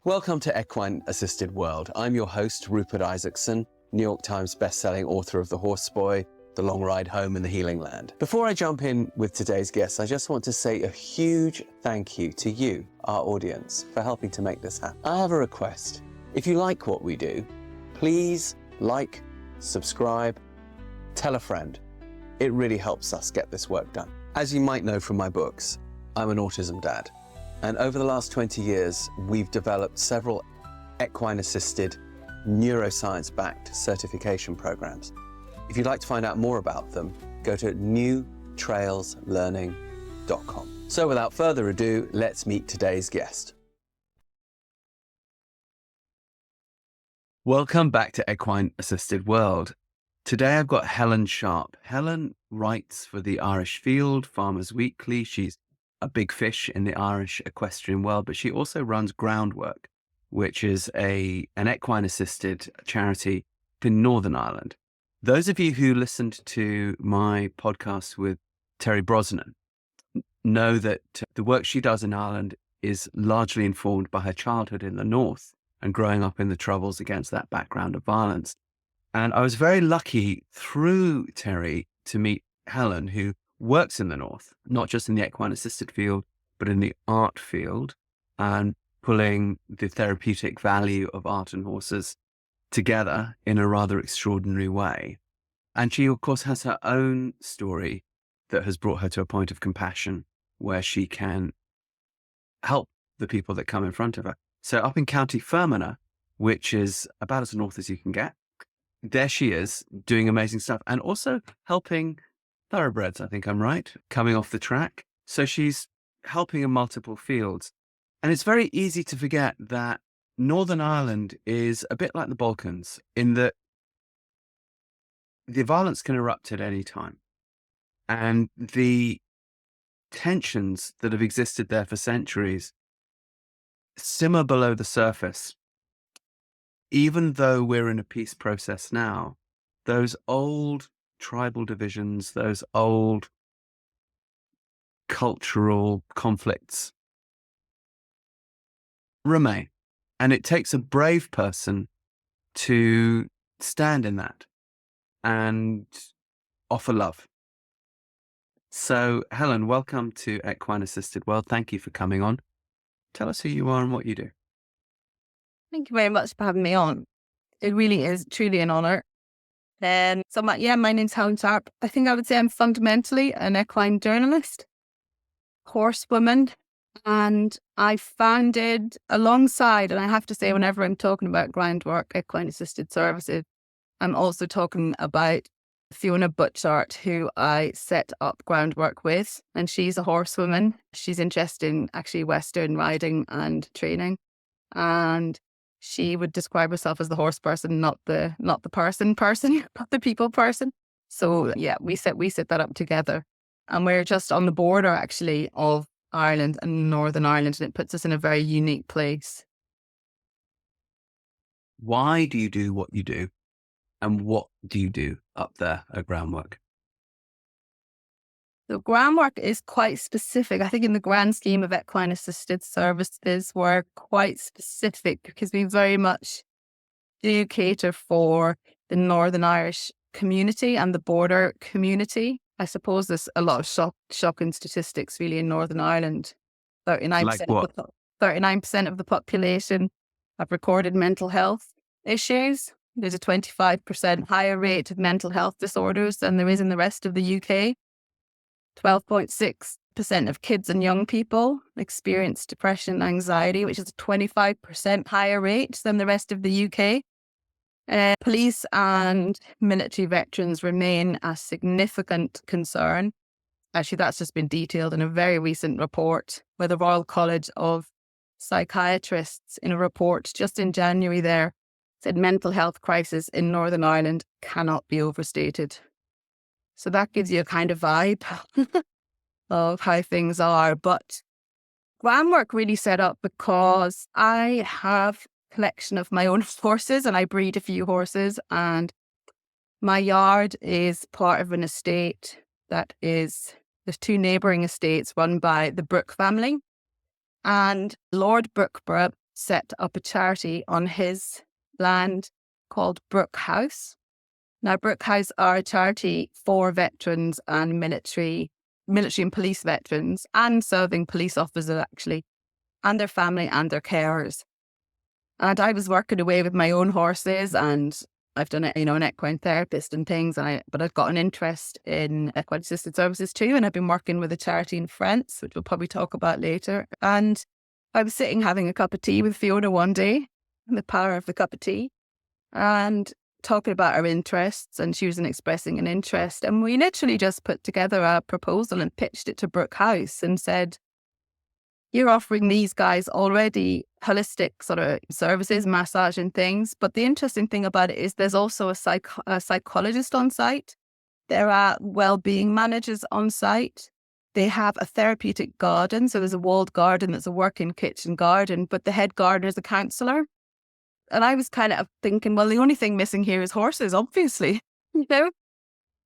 Welcome to Equine-Assisted World. I'm your host, Rupert Isaacson, New York Times bestselling author of The Horse Boy, The Long Ride Home and The Healing Land. Before I jump in with today's guest, I just want to say a huge thank you to you, our audience, for helping to make this happen. I have a request. If you like what we do, please like, subscribe, tell a friend. It really helps us get this work done. As you might know from my books, I'm an autism dad. And over the last 20 years, we've developed several equine-assisted, neuroscience-backed certification programs. If you'd like to find out more about them, go to newtrailslearning.com. So without further ado, let's meet today's guest. Welcome back to Equine-Assisted World. Today I've got Helen Sharp. Helen writes for the Irish Field, Farmers Weekly. She's a big fish in the Irish equestrian world, but she also runs Groundwork, which is an equine-assisted charity in Northern Ireland. Those of you who listened to my podcast with Terry Brosnan know that the work she does in Ireland is largely informed by her childhood in the north and growing up in the Troubles against that background of violence. And I was very lucky through Terry to meet Helen, who works in the north, not just in the equine-assisted field, but in the art field, and pulling the therapeutic value of art and horses together in a rather extraordinary way. And she, of course, has her own story that has brought her to a point of compassion where she can help the people that come in front of her. So up in County Fermanagh, which is about as north as you can get, there she is doing amazing stuff and also helping thoroughbreds, I think I'm right, coming off the track. So she's helping in multiple fields. And it's very easy to forget that Northern Ireland is a bit like the Balkans in that the violence can erupt at any time. And the tensions that have existed there for centuries simmer below the surface. Even though we're in a peace process now, those old tribal divisions, those old cultural conflicts remain. And it takes a brave person to stand in that and offer love. So, Helen, welcome to Equine-Assisted World. Thank you for coming on. Tell us who you are and what you do. Thank you very much for having me on. It really is truly an honour. My name's Helen Sharp. I think I would say I'm fundamentally an equine journalist, horsewoman, and I founded alongside, and I have to say whenever I'm talking about Groundwork Equine-Assisted Services, I'm also talking about Fiona Butchart, who I set up Groundwork with, and she's a horsewoman. She's interested in actually Western riding and training, and she would describe herself as the horse person, not the person, not the people person. So yeah, we set that up together, and we're just on the border actually of Ireland and Northern Ireland, and it puts us in a very unique place. Why do you do what you do, and what do you do up there at Groundwork? So Groundwork is quite specific. I think in the grand scheme of equine-assisted services, we're quite specific because we very much do cater for the Northern Irish community and the border community. I suppose there's a lot of shocking statistics really in Northern Ireland. 39% Like what? 39% of the population have recorded mental health issues. There's a 25% higher rate of mental health disorders than there is in the rest of the UK. 12.6% of kids and young people experience depression and anxiety, which is a 25% higher rate than the rest of the UK. Police and military veterans remain a significant concern. Actually, that's just been detailed in a very recent report where the Royal College of Psychiatrists, in a report just in January there, said mental health crisis in Northern Ireland cannot be overstated. So that gives you a kind of vibe of how things are. But Groundwork really set up because I have a collection of my own horses and I breed a few horses, and my yard is part of an estate that is, there's two neighbouring estates run by the Brooke family. And Lord Brookborough set up a charity on his land called Brook House. Now, Brook House are a charity for veterans and military and police veterans and serving police officers, actually, and their family and their carers. And I was working away with my own horses, and I've done it, an equine therapist and things. But I've got an interest in equine-assisted services too, and I've been working with a charity in France, which we'll probably talk about later. And I was sitting having a cup of tea with Fiona one day, the power of the cup of tea, and talking about our interests, and she was expressing an interest. And we literally just put together a proposal and pitched it to Brook House and said, you're offering these guys already holistic sort of services, massage and things. But the interesting thing about it is there's also a psychologist on site. There are well-being managers on site. They have a therapeutic garden. So there's a walled garden that's a working kitchen garden, but the head gardener is a counsellor. And I was kind of thinking, well, the only thing missing here is horses, obviously,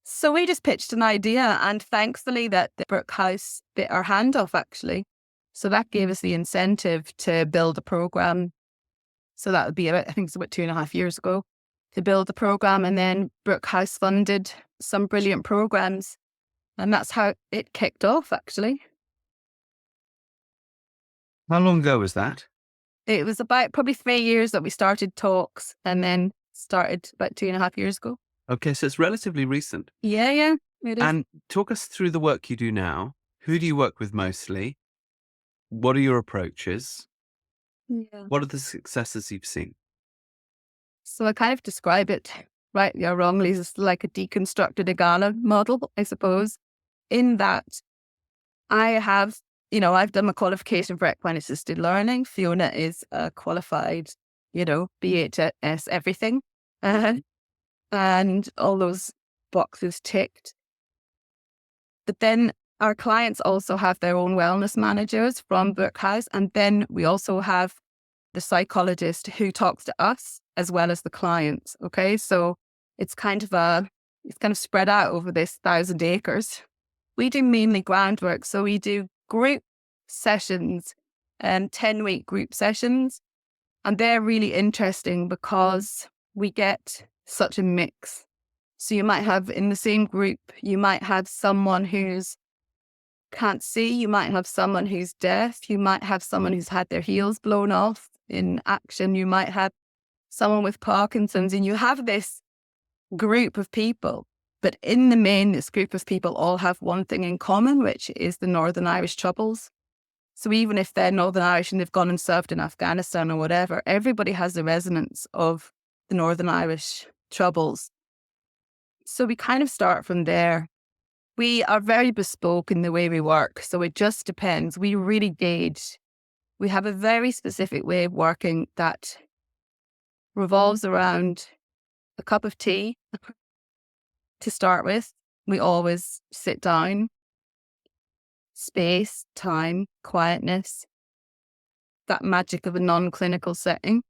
So we just pitched an idea, and thankfully that the Brook House bit our hand off, actually. So that gave us the incentive to build a program. So that would be I think it's about 2.5 years ago, to build the program. And then Brook House funded some brilliant programs. And that's how it kicked off, actually. How long ago was that? It was about probably 3 years that we started talks, and then started about 2.5 years ago. Okay, so it's relatively recent. Yeah, it is. And talk us through the work you do now. Who do you work with mostly? What are your approaches? Yeah. What are the successes you've seen? So I kind of describe it, rightly or wrongly, as like a deconstructed Agana model, I suppose, in that I have, I've done my qualification for equine-assisted learning. Fiona is a qualified, BHS everything. And all those boxes ticked. But then our clients also have their own wellness managers from Brook House. And then we also have the psychologist who talks to us as well as the clients. Okay. So it's kind of spread out over this 1,000 acres. We do mainly groundwork. So we do group sessions and 10-week group sessions. And they're really interesting because we get such a mix. So you might have in the same group, you might have someone who's can't see, you might have someone who's deaf, you might have someone who's had their heels blown off in action, you might have someone with Parkinson's, and you have this group of people. But in the main, this group of people all have one thing in common, which is the Northern Irish Troubles. So even if they're Northern Irish and they've gone and served in Afghanistan or whatever, everybody has the resonance of the Northern Irish Troubles. So we kind of start from there. We are very bespoke in the way we work. So it just depends. We really gauge. We have a very specific way of working that revolves around a cup of tea to start with. We always sit down. Space, time, quietness, that magic of a non-clinical setting.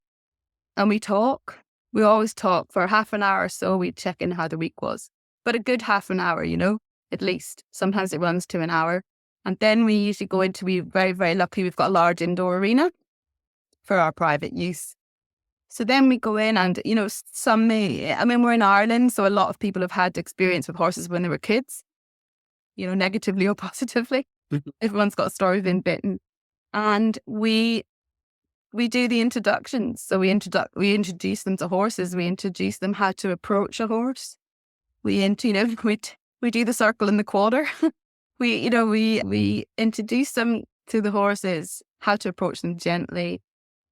And we talk. We always talk for half an hour or so. We check in how the week was. But a good half an hour, at least. Sometimes it runs to an hour. And then we usually go into, we're very, very lucky, we've got a large indoor arena for our private use. So then we go in and, we're in Ireland, so a lot of people have had experience with horses when they were kids, negatively or positively. Everyone's got a story of being bitten. And we do the introductions. So we introduce them to horses. We introduce them how to approach a horse. We do the circle and the quarter. We introduce them to the horses, how to approach them gently.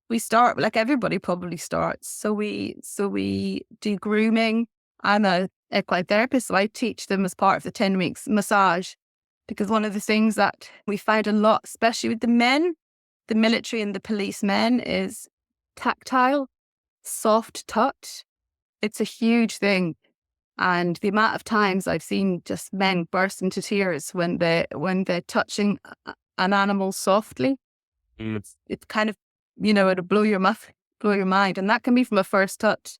We start like everybody probably starts. So we do grooming. I'm a equine therapist, so I teach them as part of the 10 weeks massage. Because one of the things that we find a lot, especially with the men, the military and the policemen, is tactile, soft touch. It's a huge thing. And the amount of times I've seen just men burst into tears when they're touching an animal softly, it's kind of, it'll blow your mind. And that can be from a first touch.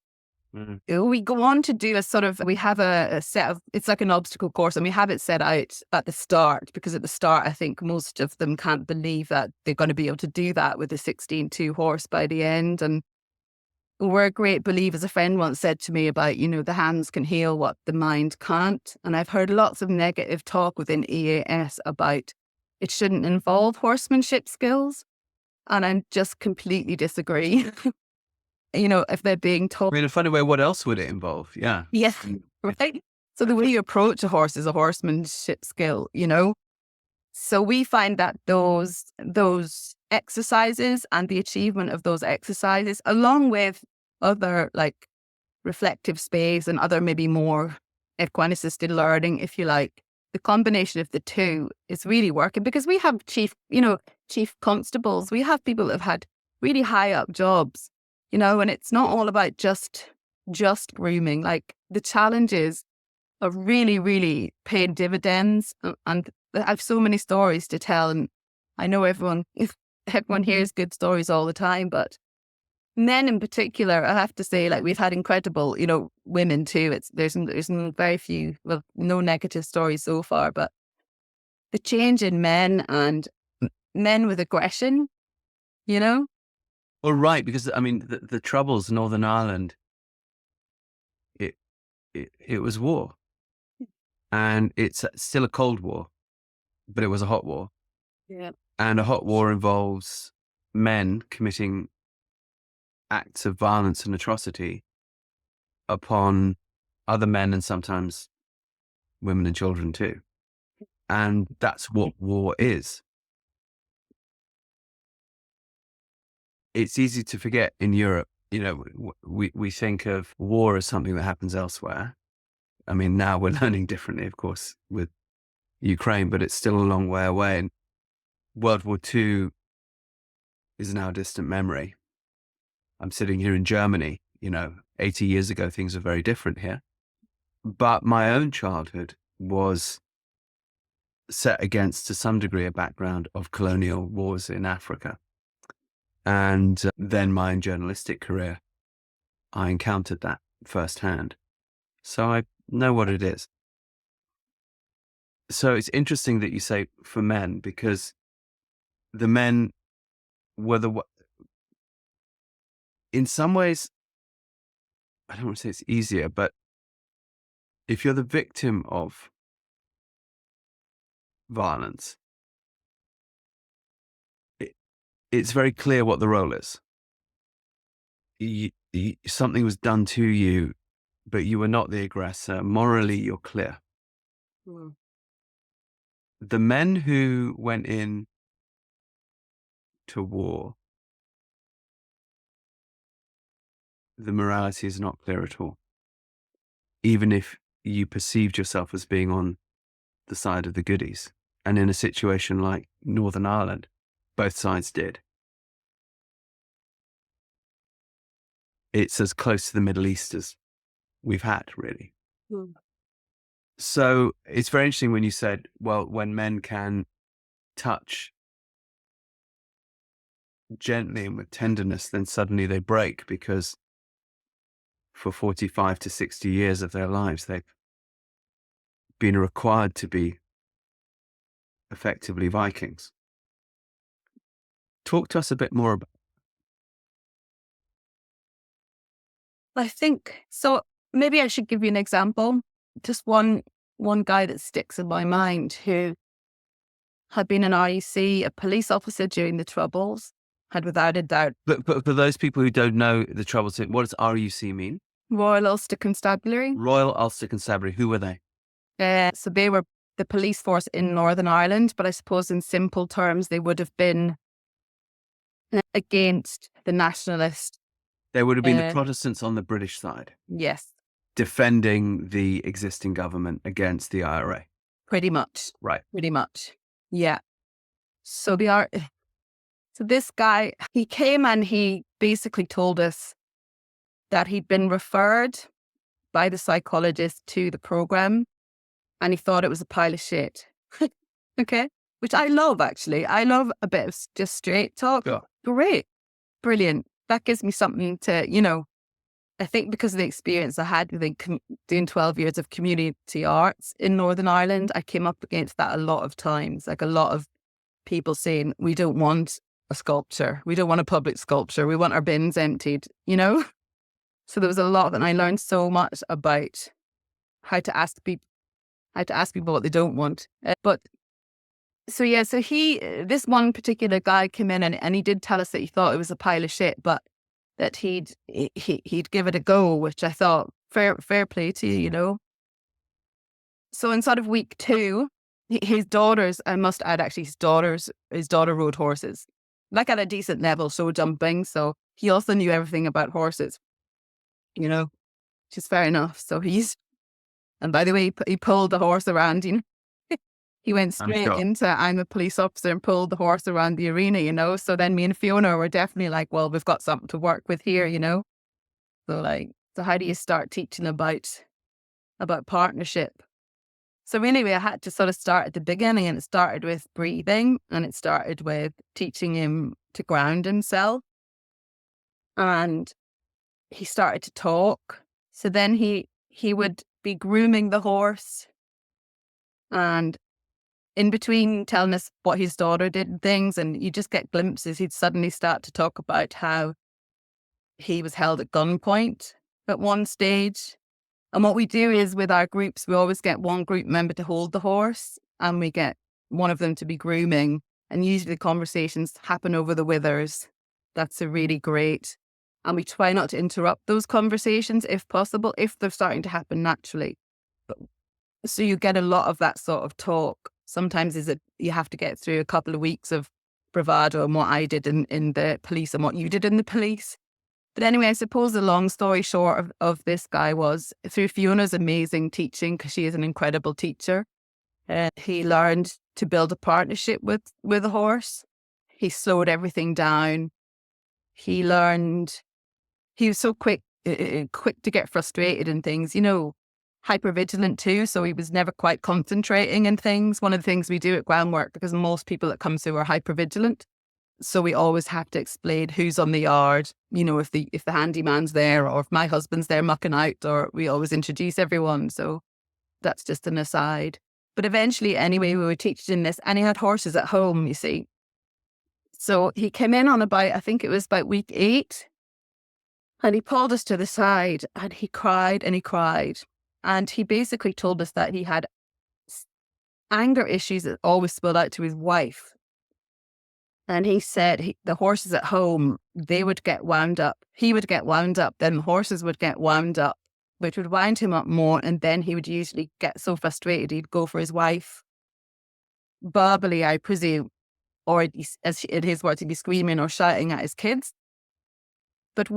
Mm. We go on to do we have a set of, it's like an obstacle course, and we have it set out at the start, because at the start, I think most of them can't believe that they're going to be able to do that with a 16.2 horse by the end. And we're great believers. A friend once said to me about, the hands can heal what the mind can't. And I've heard lots of negative talk within EAS about it shouldn't involve horsemanship skills. And I just completely disagree. If they're being taught. I mean, in a funny way, what else would it involve? Yeah. Yes, right. So the way you approach a horse is a horsemanship skill, So we find that those exercises and the achievement of those exercises, along with other like reflective space and other maybe more equine-assisted learning, if you like, the combination of the two is really working, because we have chief constables, we have people that have had really high up jobs, and it's not all about just grooming. Like, the challenges are really, really paying dividends, and I have so many stories to tell. And I know everyone hears good stories all the time, but men in particular, I have to say, like, we've had incredible, women too. There's very few, well, no negative stories so far, but the change in men and men with aggression, Well, right, because I mean, the troubles in Northern Ireland, it was war, and it's still a cold war, but it was a hot war, Yeah. and a hot war involves men committing acts of violence and atrocity upon other men, and sometimes women and children too. And that's what war is. It's easy to forget in Europe. We think of war as something that happens elsewhere. I mean, now we're learning differently, of course, with Ukraine, but it's still a long way away. And World War II is now a distant memory. I'm sitting here in Germany, 80 years ago, things were very different here. But my own childhood was set against, to some degree, a background of colonial wars in Africa. And then my own journalistic career, I encountered that firsthand. So I know what it is. So it's interesting that you say for men, because the men were in some ways, I don't want to say it's easier, but if you're the victim of violence, it's very clear what the role is. Something was done to you, but you were not the aggressor. Morally, you're clear. Mm. The men who went in to war, the morality is not clear at all. Even if you perceived yourself as being on the side of the goodies. And in a situation like Northern Ireland, both sides did. It's as close to the Middle East as we've had, really. Mm. So it's very interesting when you said, well, when men can touch gently and with tenderness, then suddenly they break, because for 45 to 60 years of their lives, they've been required to be effectively Vikings. Talk to us a bit more about. I think so. Maybe I should give you an example. Just one guy that sticks in my mind, who had been an REC, a police officer during the Troubles, had without a doubt. But for those people who don't know the Troubles, what does RUC mean? Royal Ulster Constabulary. Royal Ulster Constabulary. Who were they? So they were the police force in Northern Ireland, but I suppose in simple terms, they would have been against the nationalist. They would have been the Protestants on the British side. Yes. Defending the existing government against the IRA. Pretty much. Right. Pretty much. Yeah. So this guy, he came and he basically told us that he'd been referred by the psychologist to the program, and he thought it was a pile of shit. Okay. Which I love, actually. I love a bit of just straight talk. Yeah. Great. Brilliant. That gives me something to, I think because of the experience I had with doing 12 years of community arts in Northern Ireland, I came up against that a lot of times. Like a lot of people saying, we don't want a sculpture. We don't want a public sculpture. We want our bins emptied, you know? So there was a lot, and I learned so much about how to ask people what they don't want. So this one particular guy came in and he did tell us that he thought it was a pile of shit, but that he'd give it a go, which I thought fair play to you, you know. So in sort of week 2, his daughters, I must add, actually, his daughter rode horses, like at a decent level, show jumping. So he also knew everything about horses, you know, which is fair enough. So and by the way, he pulled the horse around, you know. He went straight into, I'm a police officer, and pulled the horse around the arena, you know. So then me and Fiona were definitely like, well, we've got something to work with here, you know. So how do you start teaching about partnership? So really, I had to sort of start at the beginning, and it started with breathing, and it started with teaching him to ground himself. And he started to talk. So then he would be grooming the horse, and in between telling us what his daughter did and things, and you just get glimpses, he'd suddenly start to talk about how he was held at gunpoint at one stage. And what we do is, with our groups, we always get one group member to hold the horse, and we get one of them to be grooming. And usually the conversations happen over the withers. That's a really great. And we try not to interrupt those conversations if possible, if they're starting to happen naturally. So you get a lot of that sort of talk. Sometimes you have to get through a couple of weeks of bravado and what I did in the police and what you did in the police. But anyway, I suppose the long story short of this guy was, through Fiona's amazing teaching, because she is an incredible teacher, he learned to build a partnership with a horse. He slowed everything down. He was so quick to get frustrated in things, you know, hypervigilant too. So he was never quite concentrating in things. One of the things we do at Groundwork, because most people that come through are hypervigilant. So we always have to explain who's on the yard, you know, if the handyman's there, or if my husband's there mucking out, or we always introduce everyone. So that's just an aside. But eventually, anyway, we were teaching this, and he had horses at home, you see. So he came in on I think it was about week 8, and he pulled us to the side, and he cried and he cried. And he basically told us that he had anger issues that always spilled out to his wife. And he said the horses at home, they would get wound up. He would get wound up, then the horses would get wound up, which would wind him up more. And then he would usually get so frustrated, he'd go for his wife. Verbally, I presume, or as in his words, he'd be screaming or shouting at his kids. But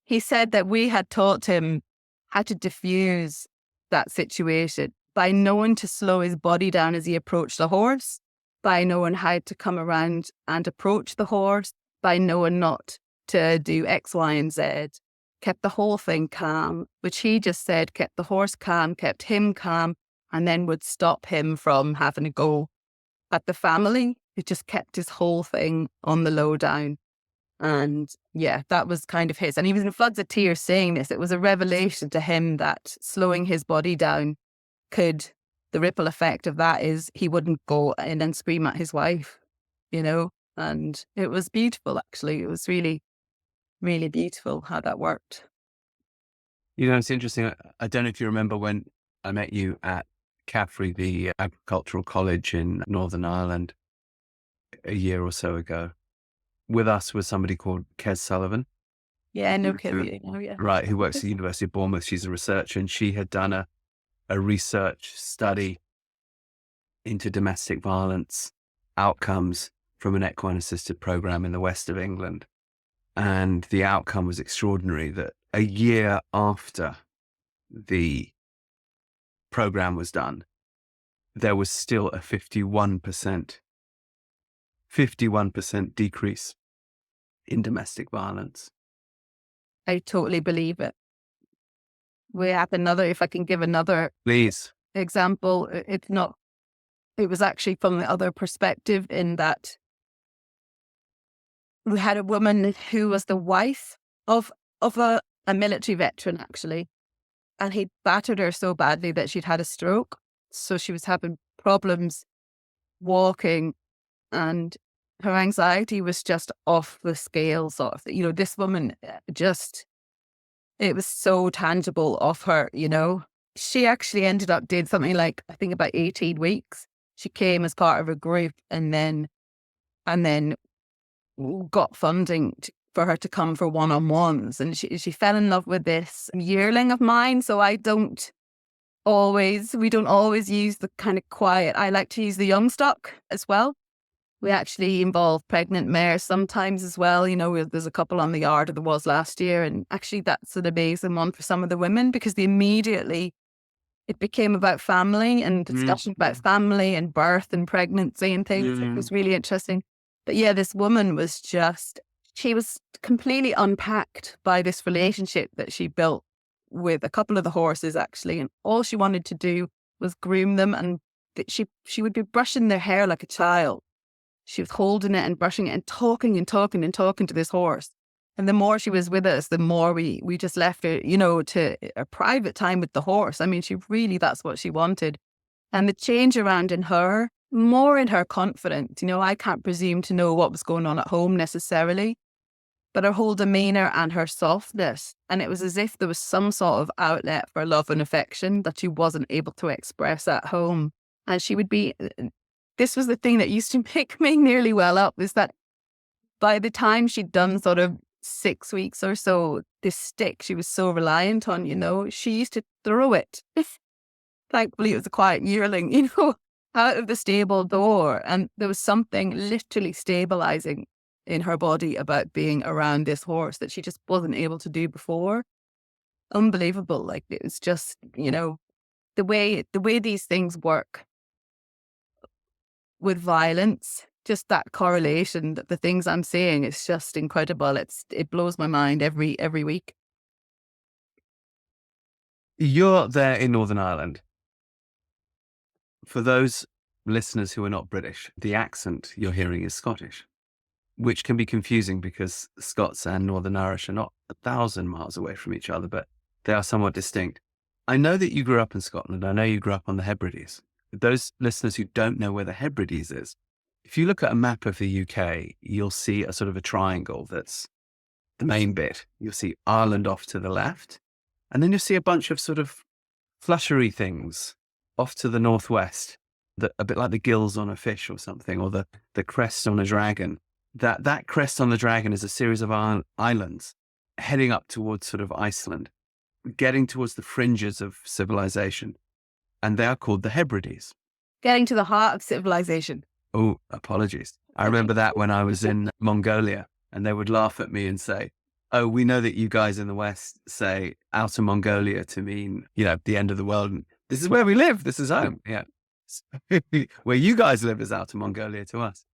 he said that we had taught him how to diffuse that situation by knowing to slow his body down as he approached the horse, by knowing how to come around and approach the horse, by knowing not to do X, Y, and Z, kept the whole thing calm, which he just said kept the horse calm, kept him calm, and then would stop him from having a go at the family. It just kept his whole thing on the low down. And yeah, that was kind of his. And he was in floods of tears saying this. It was a revelation to him that slowing his body down the ripple effect of that is he wouldn't go in and scream at his wife, you know. And it was beautiful, actually. It was really, really beautiful how that worked. You know, it's interesting. I don't know if you remember when I met you at Caffrey, the agricultural college in Northern Ireland, a year or so ago. With us was somebody called Kes Sullivan. Yeah, no kidding. Oh, yeah. Right, who works at the University of Bournemouth. She's a researcher, and she had done a research study into domestic violence outcomes from an equine-assisted program in the west of England. And the outcome was extraordinary, that a year after the program was done, there was still a 51% decrease in domestic violence. I totally believe it. We have if I can give another Please. Example, it was actually from the other perspective, in that we had a woman who was the wife of a a military veteran actually, and he'd battered her so badly that she'd had a stroke. So she was having problems walking, and her anxiety was just off the scale, sort of. This woman just, it was so tangible of her, She actually ended up doing something like, I think about 18 weeks. She came as part of a group and then got funding for her to come for one-on-ones. And she fell in love with this yearling of mine. So we don't always use the kind of quiet. I like to use the young stock as well. We actually involve pregnant mares sometimes as well. There's a couple on the yard, or there was last year. And actually that's an amazing one for some of the women, because it became about family and discussion about family and birth and pregnancy and things. It was really interesting. But yeah, this woman she was completely unpacked by this relationship that she built with a couple of the horses, actually. And all she wanted to do was groom them. And she would be brushing their hair like a child. She was holding it and brushing it and talking to this horse. And the more she was with us, the more we just left her, to a private time with the horse. I mean, that's what she wanted. And the change around in her, more in her confidence. I can't presume to know what was going on at home necessarily, but her whole demeanour and her softness. And it was as if there was some sort of outlet for love and affection that she wasn't able to express at home. And this was the thing that used to make me nearly well up, is that by the time she'd done sort of 6 weeks or so, this stick she was so reliant on, she used to throw it. Thankfully, it was a quiet yearling, out of the stable door. And there was something literally stabilizing in her body about being around this horse that she just wasn't able to do before. Unbelievable. Like, it was just, the way these things work with violence, just that correlation, that the things I'm seeing is just incredible. It blows my mind every week. You're there in Northern Ireland. For those listeners who are not British, the accent you're hearing is Scottish, which can be confusing because Scots and Northern Irish are not 1,000 miles away from each other, but they are somewhat distinct. I know that you grew up in Scotland. I know you grew up on the Hebrides. Those listeners who don't know where the Hebrides is, if you look at a map of the UK, you'll see a sort of a triangle that's the main bit. You'll see Ireland off to the left, and then you'll see a bunch of sort of flushery things off to the northwest, a bit like the gills on a fish or something, or the crest on a dragon. That crest on the dragon is a series of islands heading up towards sort of Iceland, getting towards the fringes of civilization. And they are called the Hebrides. Getting to the heart of civilization. Oh, apologies. I remember that when I was in Mongolia, and they would laugh at me and say, "Oh, we know that you guys in the West say Outer Mongolia to mean, the end of the world. And this is where we live. This is home." Yeah. Where you guys live is Outer Mongolia to us.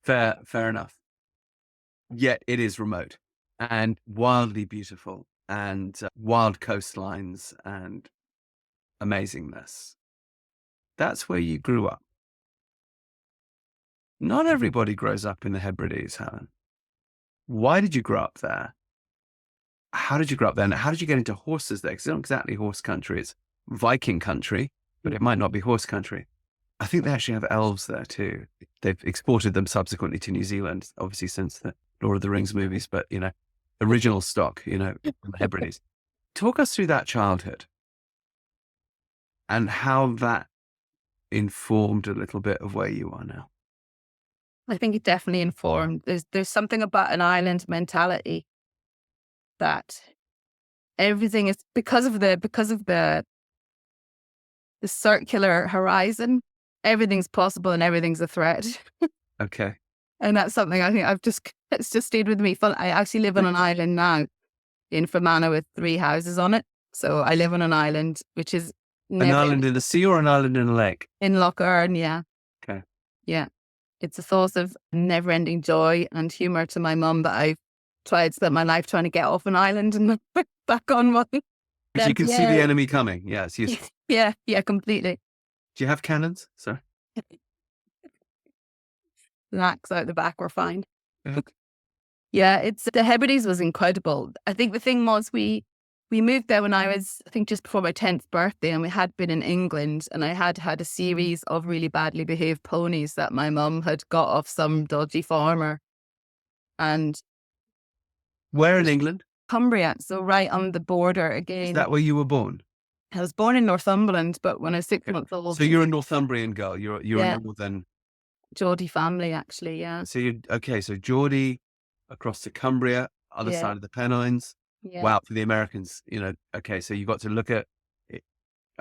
Fair enough. Yet it is remote and wildly beautiful, and wild coastlines and amazingness. That's where you grew up. Not everybody grows up in the Hebrides, Helen. Why did you grow up there? How did you grow up there? And how did you get into horses there? Because it's not exactly horse country. It's Viking country, but it might not be horse country. I think they actually have elves there too. They've exported them subsequently to New Zealand, obviously since the Lord of the Rings movies, but, original stock, in the Hebrides. Talk us through that childhood and how that informed a little bit of where you are now. I think it definitely informed. There's something about an island mentality that everything is because of the circular horizon. Everything's possible and everything's a threat. Okay. And that's something I think it's just stayed with me. I actually live on an island now in Fermanagh with 3 houses on it. So I live on an island, which is an island in the sea or an island in a lake? In Lough Erne, yeah. Okay. Yeah. It's a source of never-ending joy and humour to my mum that I've tried spent my life trying to get off an island and back on one. Because you can see the enemy coming. Yeah, it's useful. Yeah, completely. Do you have cannons? Sorry. Knacks out the back, we're fine. Okay. Yeah, the Hebrides was incredible. I think the thing was we we moved there when I was, I think, just before my 10th birthday, and we had been in England, and I had had a series of really badly behaved ponies that my mum had got off some dodgy farmer. And Where in England? Cumbria, so right on the border Is again. that where you were born? I was born in Northumberland, but when I was 6 months old. So you're a Northumbrian girl. You're Yeah. a northern. Geordie family, actually, yeah. So you okay? So Geordie, across to Cumbria, other Yeah. side of the Pennines. Yeah. Wow, for the Americans, okay. So you got to look at it.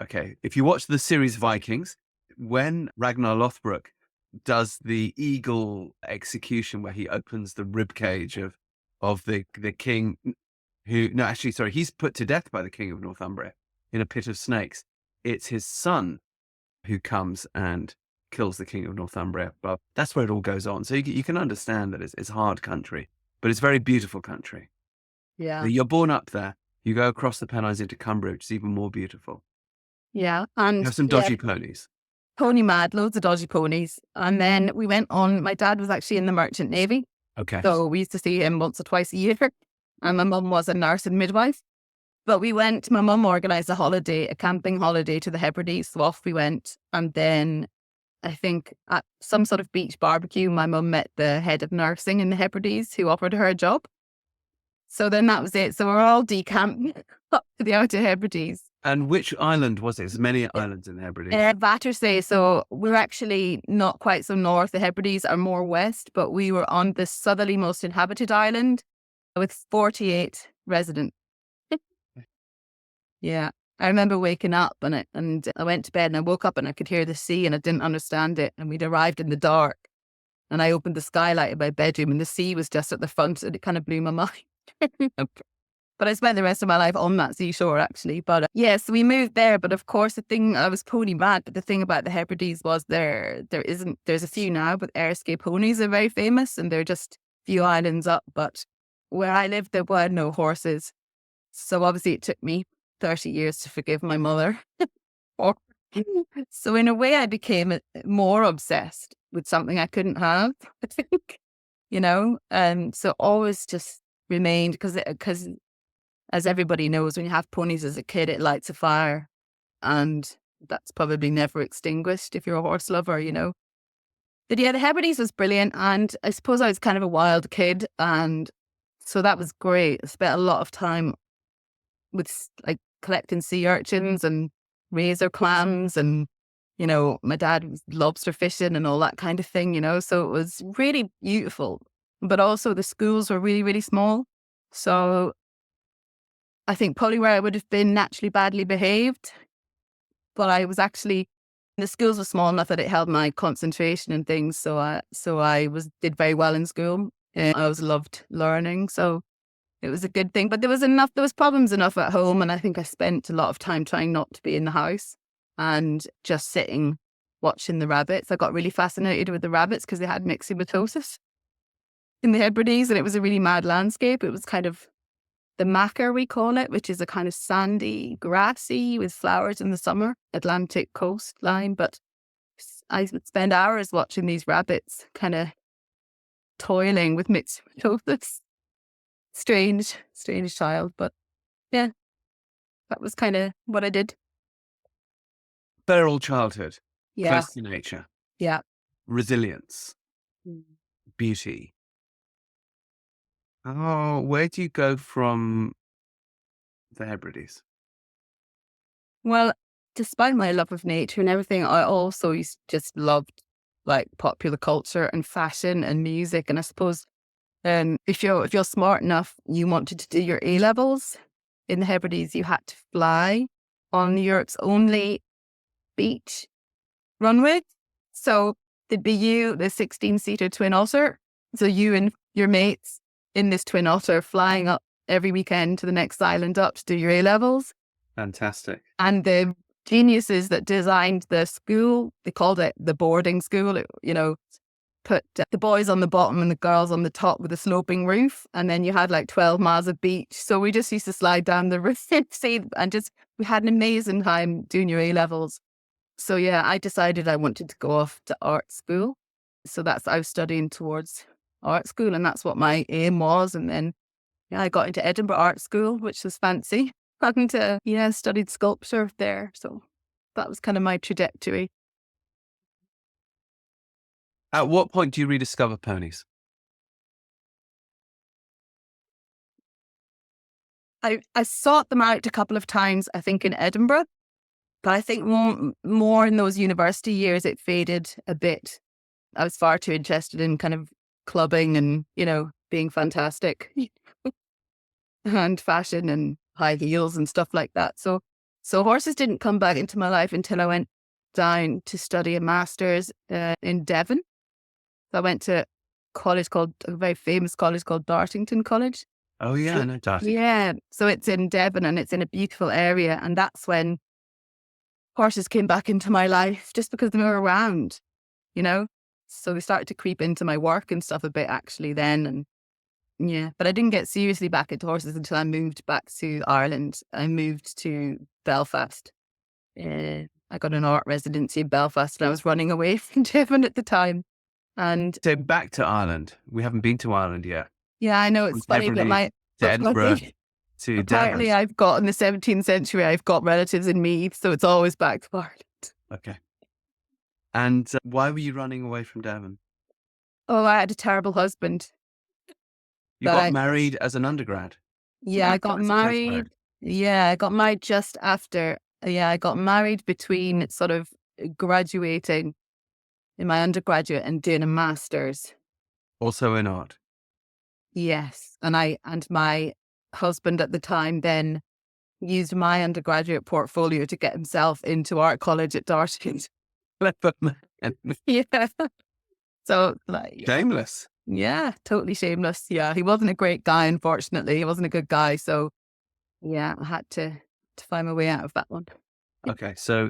Okay, if you watch the series Vikings, when Ragnar Lothbrok does the eagle execution, where he opens the rib cage of the king, he's put to death by the king of Northumbria in a pit of snakes. It's his son who comes and kills the king of Northumbria. But that's where it all goes on. So you can understand that it's hard country, but it's very beautiful country. Yeah. You're born up there. You go across the Pennines into Cumbria, which is even more beautiful. Yeah. You And have some dodgy ponies. pony mad, loads of dodgy ponies. And then we went on, my dad was actually in the Merchant Navy. Okay. So we used to see him once or twice a year. And my mum was a nurse and midwife. But my mum organised a camping holiday to the Hebrides. So off we went. And then I think at some sort of beach barbecue, my mum met the head of nursing in the Hebrides who offered her a job. So then that was it. So we're all decamping up to the Outer Hebrides. And which island was it? There's many islands in the Hebrides. Battersea. So we're actually not quite so north. The Hebrides are more west, but we were on the southerly most inhabited island with 48 residents. Yeah. I remember waking up and I went to bed and I woke up and I could hear the sea and I didn't understand it. And we'd arrived in the dark and I opened the skylight in my bedroom and the sea was just at the front and it kind of blew my mind. But I spent the rest of my life on that seashore, actually. But yes, we moved there. But of course, I was pony mad. But the thing about the Hebrides was there's a few now, but Erskine ponies are very famous and they're just a few islands up. But where I lived, there were no horses. So obviously it took me 30 years to forgive my mother. So in a way, I became more obsessed with something I couldn't have, I think, so always just remained because as everybody knows, when you have ponies as a kid, it lights a fire and that's probably never extinguished if you're a horse lover, But yeah, the Hebrides was brilliant. And I suppose I was kind of a wild kid. And so that was great. I spent a lot of time with like collecting sea urchins and razor clams and, my dad was lobster fishing and all that kind of thing, So it was really beautiful. But also the schools were really, really small. So I think probably where I would have been naturally badly behaved, but the schools were small enough that it held my concentration and things. So I did very well in school. And I always loved learning. So it was a good thing, but there was problems enough at home. And I think I spent a lot of time trying not to be in the house and just sitting, watching the rabbits. I got really fascinated with the rabbits because they had myxomatosis in the Hebrides and it was a really mad landscape. It was kind of the macar, we call it, which is a kind of sandy, grassy with flowers in the summer, Atlantic coastline. But I would spend hours watching these rabbits kind of toiling with myxomatosis. Strange child. But yeah, that was kind of what I did. Feral childhood. Yeah. Close to nature. Yeah. Resilience. Beauty. Oh, where do you go from the Hebrides? Well, despite my love of nature and everything, I also just loved like popular culture and fashion and music. And I suppose if you're smart enough, you wanted to do your A-levels in the Hebrides, you had to fly on Europe's only beach runway. So there'd be the 16-seater twin otter. So you and your mates in this twin otter flying up every weekend to the next island up to do your A-levels. Fantastic. And the geniuses that designed the school, they called it the boarding school, put the boys on the bottom and the girls on the top with a sloping roof. And then you had like 12 miles of beach. So we just used to slide down the roof and we had an amazing time doing your A-levels. So yeah, I decided I wanted to go off to art school. So I was studying towards art school and that's what my aim was. And then I got into Edinburgh Art School, which was fancy. Hadn't studied sculpture there, so that was kind of my trajectory. At what point do you rediscover ponies? I sought them out a couple of times, I think in Edinburgh, but I think more in those university years it faded a bit. I was far too interested in kind of clubbing and, being fantastic and fashion and high heels and stuff like that. So horses didn't come back into my life until I went down to study a master's in Devon. So I went to a very famous college called Dartington College. Oh yeah, I know Darty. Yeah. So it's in Devon and it's in a beautiful area. And that's when horses came back into my life just because they were around, you know? So they started to creep into my work and stuff a bit actually then. And yeah, but I didn't get seriously back into horses until I moved back to Ireland. I moved to Belfast. I got an art residency in Belfast and I was running away from Devon at the time. And So back to Ireland. We haven't been to Ireland yet. yeah, I know it's From funny, but Hebrides to Edinburgh to apparently Devon. I've got in the 17th century, I've got relatives in Meath, so it's always back to Ireland. Okay. And why were you running away from Devon? Oh, I had a terrible husband. You But got married as an undergrad. Yeah, I got married. Yeah, I got married just after. Yeah, I got married between sort of graduating in my undergraduate and doing a master's. Also in art. Yes, and my husband at the time then used my undergraduate portfolio to get himself into art college at Dartmouth. Clever man. Yeah, so like Shameless. yeah, totally shameless. Yeah, he wasn't a great guy, unfortunately. He wasn't a good guy, so yeah, I had to find my way out of that one. Okay, so,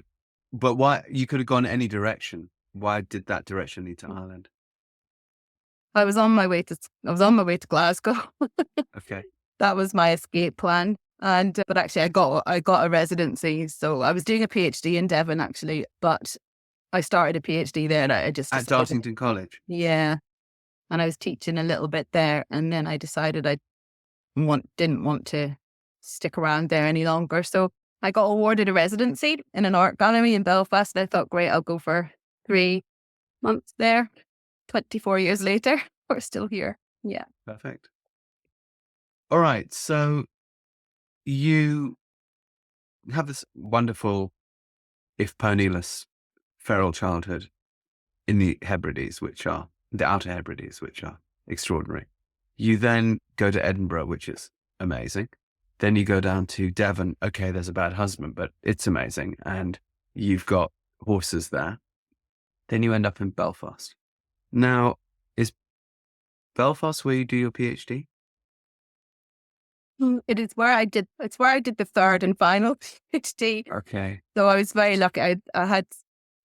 but why, you could have gone any direction. Why did that direction lead to Ireland? I was on my way to Glasgow. Okay. That was my escape plan. And but actually I got a residency. So I was doing a PhD in Devon actually, but I started a PhD there and I just At decided, Dartington College? yeah. And I was teaching a little bit there and then I decided I didn't want to stick around there any longer. So I got awarded a residency in an art gallery in Belfast. And I thought, great, I'll go for 3 months there. 24 years later, we're still here. Yeah. Perfect. All right. So you have this wonderful, if ponyless, feral childhood in the Hebrides, which are the Outer Hebrides, which are extraordinary. You then go to Edinburgh, which is amazing. Then you go down to Devon. Okay, there's a bad husband, but it's amazing. And you've got horses there. Then you end up in Belfast. Now, is Belfast where you do your PhD? It's where I did the third and final PhD. Okay. So I was very lucky. I had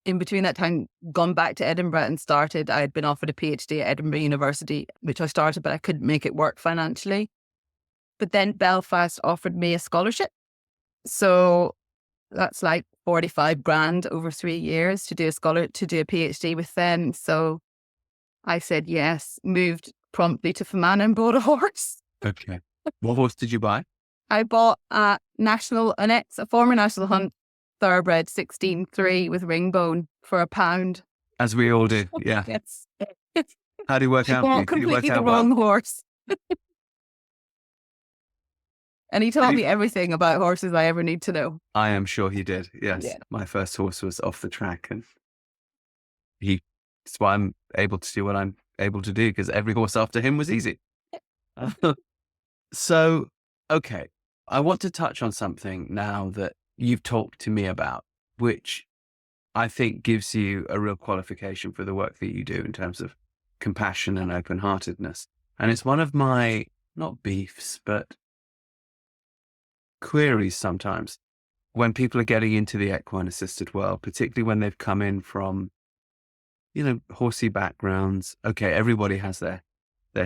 in between that time gone back to Edinburgh and started. I had been offered a PhD at Edinburgh University, which I started, but I couldn't make it work financially. But then Belfast offered me a scholarship. So that's like 45 grand over 3 years to do a PhD with them. So I said yes, moved promptly to Fermanagh and bought a horse. Okay. What horse did you buy? I bought a former National Hunt thoroughbred 16-3 with ringbone for £1. As we all do. Yeah. Yes. How do you work I out? bought Did you work completely the out wrong well? horse. And he taught me everything about horses I ever need to know. I am sure he did. Yes. Yeah. My first horse was off the track and that's why I'm able to do what I'm able to do, because every horse after him was easy. So, okay. I want to touch on something now that you've talked to me about, which I think gives you a real qualification for the work that you do in terms of compassion and open-heartedness. And it's one of my, not beefs, but queries sometimes when people are getting into the equine-assisted world, particularly when they've come in from, horsey backgrounds. Okay, everybody has their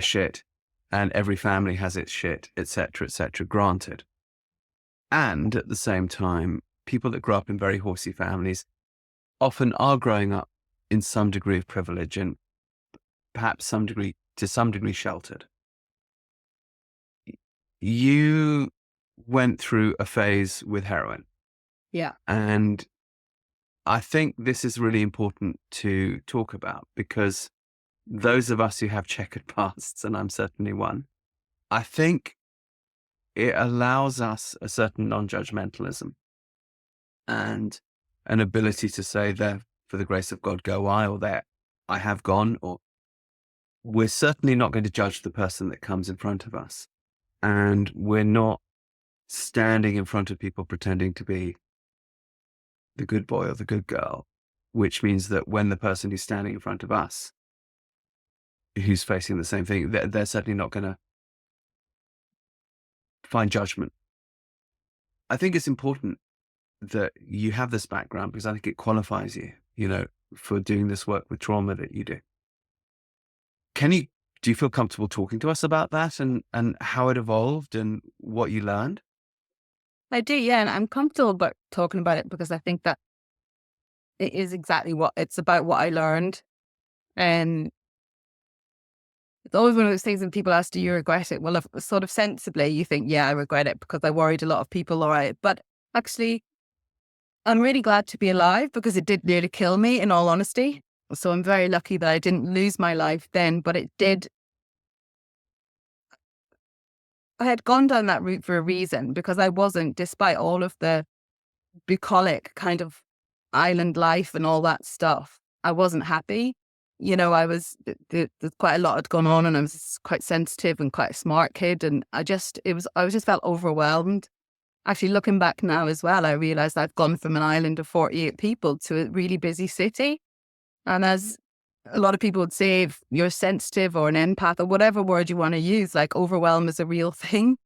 shit and every family has its shit, etc., granted. And at the same time, people that grow up in very horsey families often are growing up in some degree of privilege and perhaps to some degree sheltered. You went through a phase with heroin. Yeah. And I think this is really important to talk about because those of us who have checkered pasts, and I'm certainly one, I think it allows us a certain non-judgmentalism and an ability to say, there, for the grace of God, go I, or there, I have gone, or we're certainly not going to judge the person that comes in front of us. And we're not standing in front of people pretending to be the good boy or the good girl, which means that when the person who's standing in front of us, who's facing the same thing, they're certainly not going to find judgment. I think it's important that you have this background because I think it qualifies you, for doing this work with trauma that you do. Do you feel comfortable talking to us about that and how it evolved and what you learned? I do, yeah. And I'm comfortable about talking about it because I think that it is exactly what it's about, what I learned. And it's always one of those things when people ask, do you regret it? Well, if, sort of sensibly, you think, yeah, I regret it because I worried a lot of people, all right. But actually, I'm really glad to be alive because it did nearly kill me, in all honesty. So I'm very lucky that I didn't lose my life then, but it did. I had gone down that route for a reason because I wasn't, despite all of the bucolic kind of island life and all that stuff, I wasn't happy. I was, there's quite a lot had gone on and I was quite sensitive and quite a smart kid. And I just felt overwhelmed. Actually, looking back now as well, I realized I've gone from an island of 48 people to a really busy city. And as a lot of people would say, if you're sensitive or an empath or whatever word you want to use, like overwhelm is a real thing.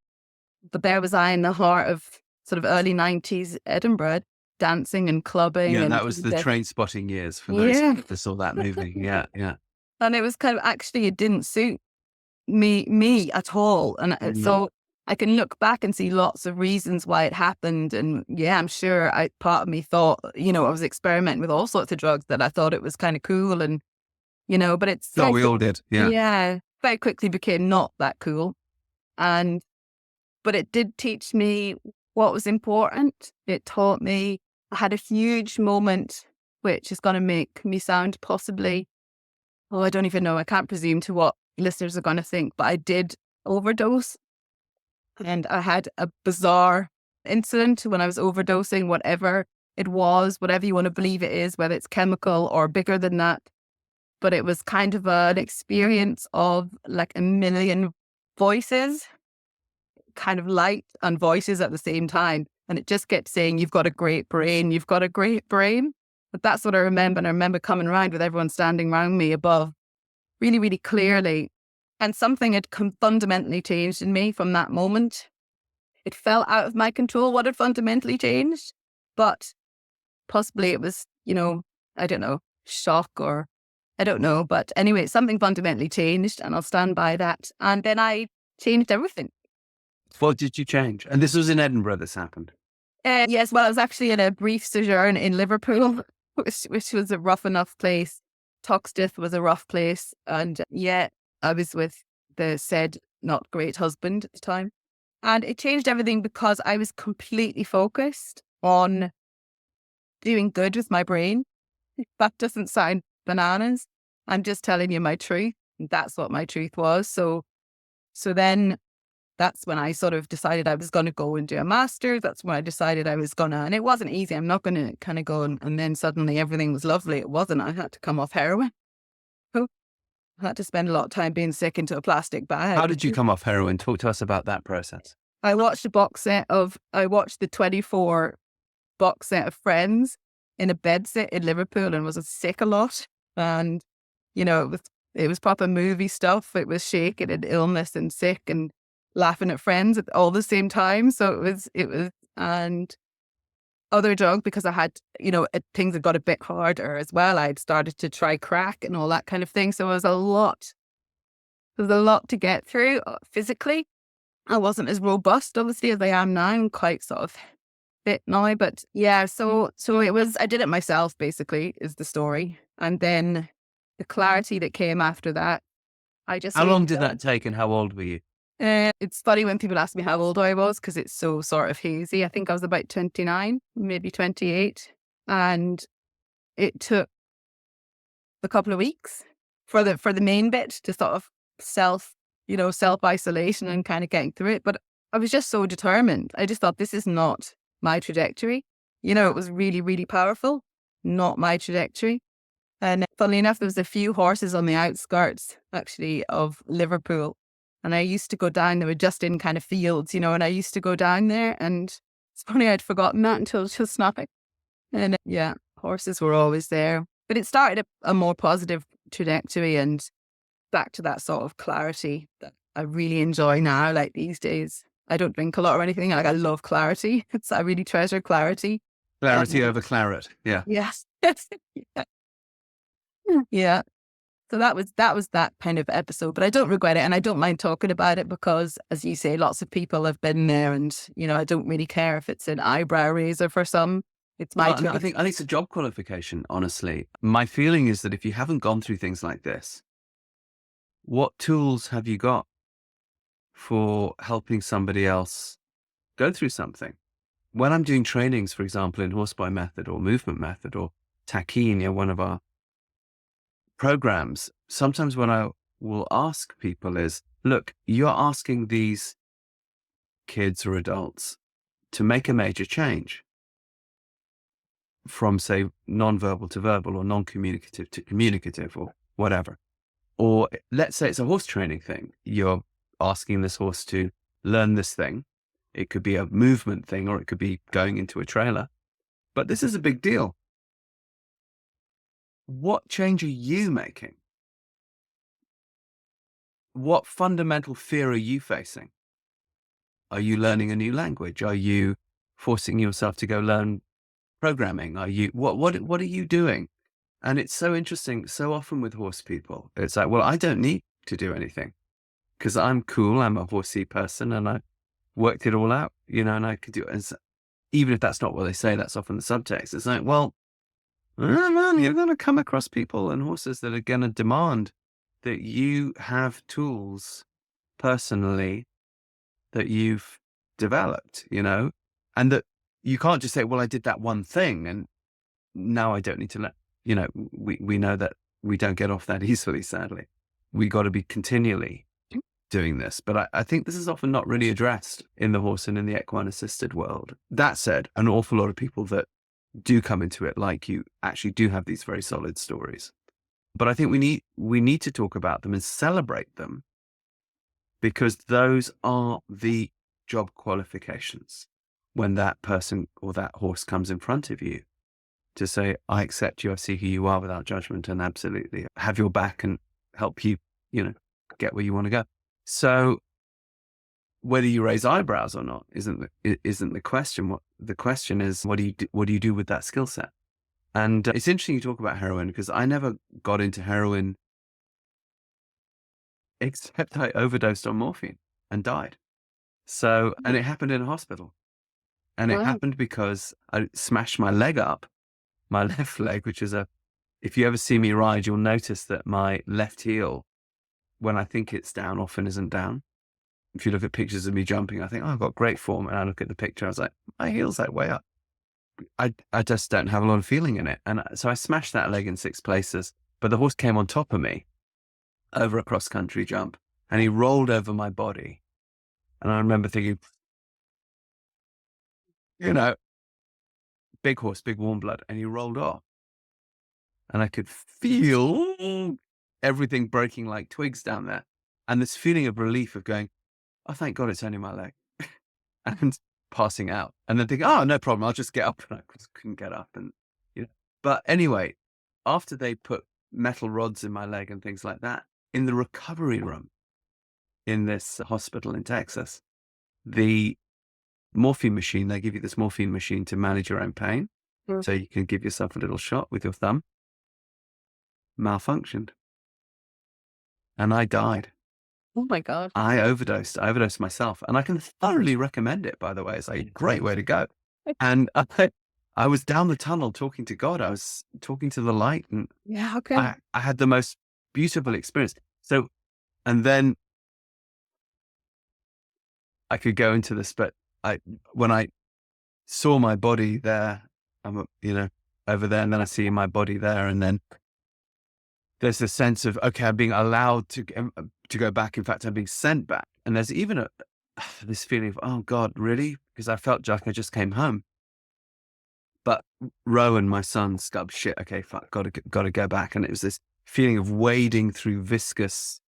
But there was I in the heart of sort of early 90s Edinburgh, dancing and clubbing. Yeah, and that was the train spotting years for those that saw that movie. Yeah, yeah. And it was kind of, actually, it didn't suit me at all. And so I can look back and see lots of reasons why it happened. And yeah, I'm sure part of me thought, I was experimenting with all sorts of drugs that I thought it was kind of cool. And, but it's... Oh, we all did. Yeah. Yeah. Very quickly became not that cool. But it did teach me what was important. It taught me, I had a huge moment, which is going to make me sound possibly, I don't even know. I can't presume to what listeners are going to think, but I did overdose. And I had a bizarre incident when I was overdosing, whatever it was, whatever you want to believe it is, whether it's chemical or bigger than that. But it was kind of an experience of like a million voices, kind of light and voices at the same time. And it just kept saying, you've got a great brain, you've got a great brain. But that's what I remember. And I remember coming around with everyone standing around me above really, really clearly. And something had fundamentally changed in me from that moment. It fell out of my control what had fundamentally changed. But possibly it was, I don't know, shock or I don't know. But anyway, something fundamentally changed and I'll stand by that. And then I changed everything. What did you change? And this was in Edinburgh this happened? Yes, well, I was actually in a brief sojourn in Liverpool, which was a rough enough place. Toxteth was a rough place. And yeah, I was with the said not great husband at the time. And it changed everything because I was completely focused on doing good with my brain. That doesn't sound bananas. I'm just telling you my truth. That's what my truth was. So then that's when I sort of decided I was going to go and do a master's. That's when I decided I was going to, and it wasn't easy. I'm not going to kind of go and then suddenly everything was lovely. It wasn't. I had to come off heroin. I had to spend a lot of time being sick into a plastic bag. How did you come off heroin? Talk to us about that process. I watched I watched the 24 box set of Friends in a bed sit in Liverpool and was sick a lot. And, it was proper movie stuff. It was shaking and illness and sick and laughing at friends at all the same time. So it was, and other drugs because I had, things had got a bit harder as well. I'd started to try crack and all that kind of thing. So it was a lot. There was a lot to get through physically. I wasn't as robust, obviously, as I am now. I'm quite sort of fit now, but yeah. So it was. I did it myself, basically, is the story. And then the clarity that came after that, I just. How long did that take, and how old were you? It's funny when people ask me how old I was because it's so sort of hazy. I think I was about 29, maybe 28. And it took a couple of weeks for the main bit to sort of self-isolation and kind of getting through it. But I was just so determined. I just thought, this is not my trajectory. It was really, really powerful, not my trajectory. And funnily enough, there was a few horses on the outskirts, actually, of Liverpool. And I used to go down, they were just in kind of fields, and I used to go down there. And it's funny, I'd forgotten that until just now. And yeah, horses were always there. But it started a more positive trajectory and back to that sort of clarity that I really enjoy now, like these days. I don't drink a lot or anything. Like, I love clarity. I really treasure clarity. Clarity over claret. Yeah. Yes. Yeah. Yeah. So that was that kind of episode, but I don't regret it and I don't mind talking about it because, as you say, lots of people have been there and, I don't really care if it's an eyebrow raiser for some. It's my I think it's a job qualification, honestly. My feeling is that if you haven't gone through things like this, what tools have you got for helping somebody else go through something? When I'm doing trainings, for example, in horseback method or movement method or taquine, one of our programs, sometimes what I will ask people is, look, you're asking these kids or adults to make a major change from, say, non-verbal to verbal or non-communicative to communicative or whatever. Or let's say it's a horse training thing. You're asking this horse to learn this thing. It could be a movement thing or it could be going into a trailer. But this is a big deal. What change are you making? What fundamental fear are you facing? Are you learning a new language? Are you forcing yourself to go learn programming? Are you, what are you doing? And it's so interesting. So often with horse people, it's like, well, I don't need to do anything because I'm cool. I'm a horsey person and I worked it all out, and I could do it. And so, even if that's not what they say, that's often the subtext. It's like, well, man, you're going to come across people and horses that are going to demand that you have tools personally that you've developed, and that you can't just say, well, I did that one thing and now I don't need to let, we know that we don't get off that easily, sadly. We got to be continually doing this. But I think this is often not really addressed in the horse and in the equine-assisted world. That said, an awful lot of people that do come into it, like you, actually do have these very solid stories. But I think we need to talk about them and celebrate them because those are the job qualifications when that person or that horse comes in front of you to say, I accept you, I see who you are without judgment and absolutely have your back and help you, get where you want to go. So whether you raise eyebrows or not isn't the question. What the question is, what do you do with that skill set? And it's interesting you talk about heroin because I never got into heroin except I overdosed on morphine and died. So, and it happened in a hospital. And it happened because I smashed my leg up, my left leg, which is if you ever see me ride, you'll notice that my left heel, when I think it's down, often isn't down. If you look at pictures of me jumping, I think, oh, I've got great form. And I look at the picture, I was like, my heel's like way up. I just don't have a lot of feeling in it. And so I smashed that leg in 6 places, but the horse came on top of me over a cross-country jump and he rolled over my body. And I remember thinking, big horse, big warm blood. And he rolled off and I could feel everything breaking like twigs down there. And this feeling of relief of going, oh, thank God it's only my leg. And passing out. And then thinking, oh, no problem. I'll just get up. And I couldn't get up. And, but anyway, after they put metal rods in my leg and things like that, in the recovery room in this hospital in Texas, the morphine machine, they give you this morphine machine to manage your own pain. So you can give yourself a little shot with your thumb, malfunctioned. And I died. Oh my God. I overdosed myself. And I can thoroughly recommend it, by the way. It's a great way to go. And I was down the tunnel talking to God. I was talking to the light and I had the most beautiful experience. So, and then I could go into this, but when I saw my body there, over there, and then I see my body there, and then there's this sense of, okay, I'm being allowed to go back. In fact, I'm being sent back. And there's even this feeling of, oh God, really? Because I felt like I just came home. But Rowan, my son, scubbed, shit, okay, fuck, gotta go back. And it was this feeling of wading through viscous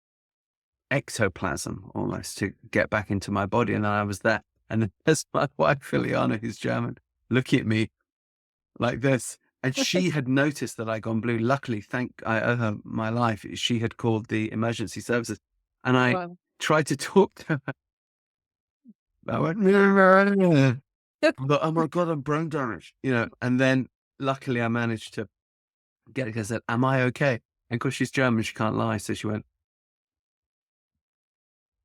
ectoplasm almost to get back into my body. And then I was there. And then there's my wife, Filiana, who's German, looking at me like this. And she had noticed that I'd gone blue. Luckily, I owe her my life. She had called the emergency services. And I Wow. tried to talk to her. I went, I thought, oh my God, I'm brain damaged, and then luckily I managed to get it. I said, am I okay? And because she's German, she can't lie. So she went,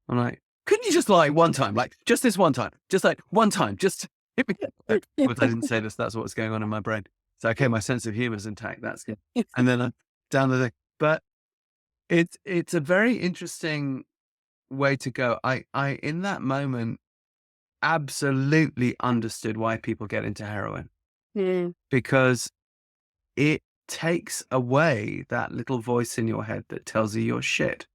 I'm like, couldn't you just lie one time? Like, just this one time, just like one time, just hit me. But I didn't say this. That's what's going on in my brain. So, okay, my sense of humor is intact. That's good. And then I'm down the thing. But it's a very interesting way to go. I in that moment, absolutely understood why people get into heroin, because it takes away that little voice in your head that tells you you're shit.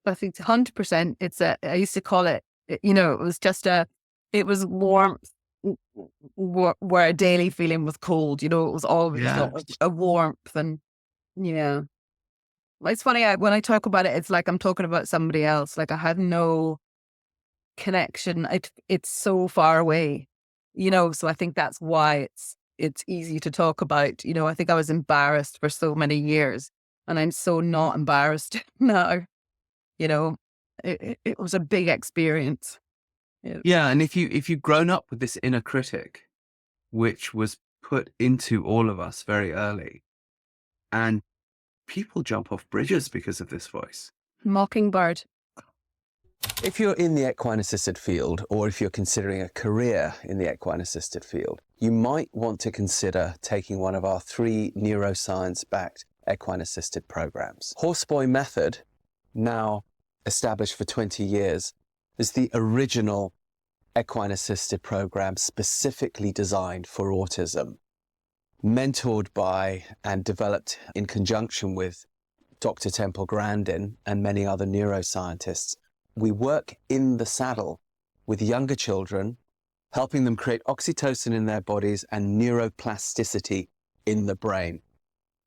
I think 100%. I used to call it, it was just it was warmth where a daily feeling was cold. It was always sort of a warmth. And yeah, it's funny. When I talk about it, it's like I'm talking about somebody else. Like I have no connection. It's so far away, so I think that's why it's easy to talk about. I think I was embarrassed for so many years, and I'm so not embarrassed now. It was a big experience. Yeah. And if you've grown up with this inner critic, which was put into all of us very early, and people jump off bridges because of this voice. Mockingbird. If you're in the equine-assisted field, or if you're considering a career in the equine-assisted field, you might want to consider taking one of our 3 neuroscience-backed equine-assisted programs. Horseboy Method, now established for 20 years, is the original equine-assisted program specifically designed for autism, mentored by and developed in conjunction with Dr. Temple Grandin and many other neuroscientists. We work in the saddle with younger children, helping them create oxytocin in their bodies and neuroplasticity in the brain.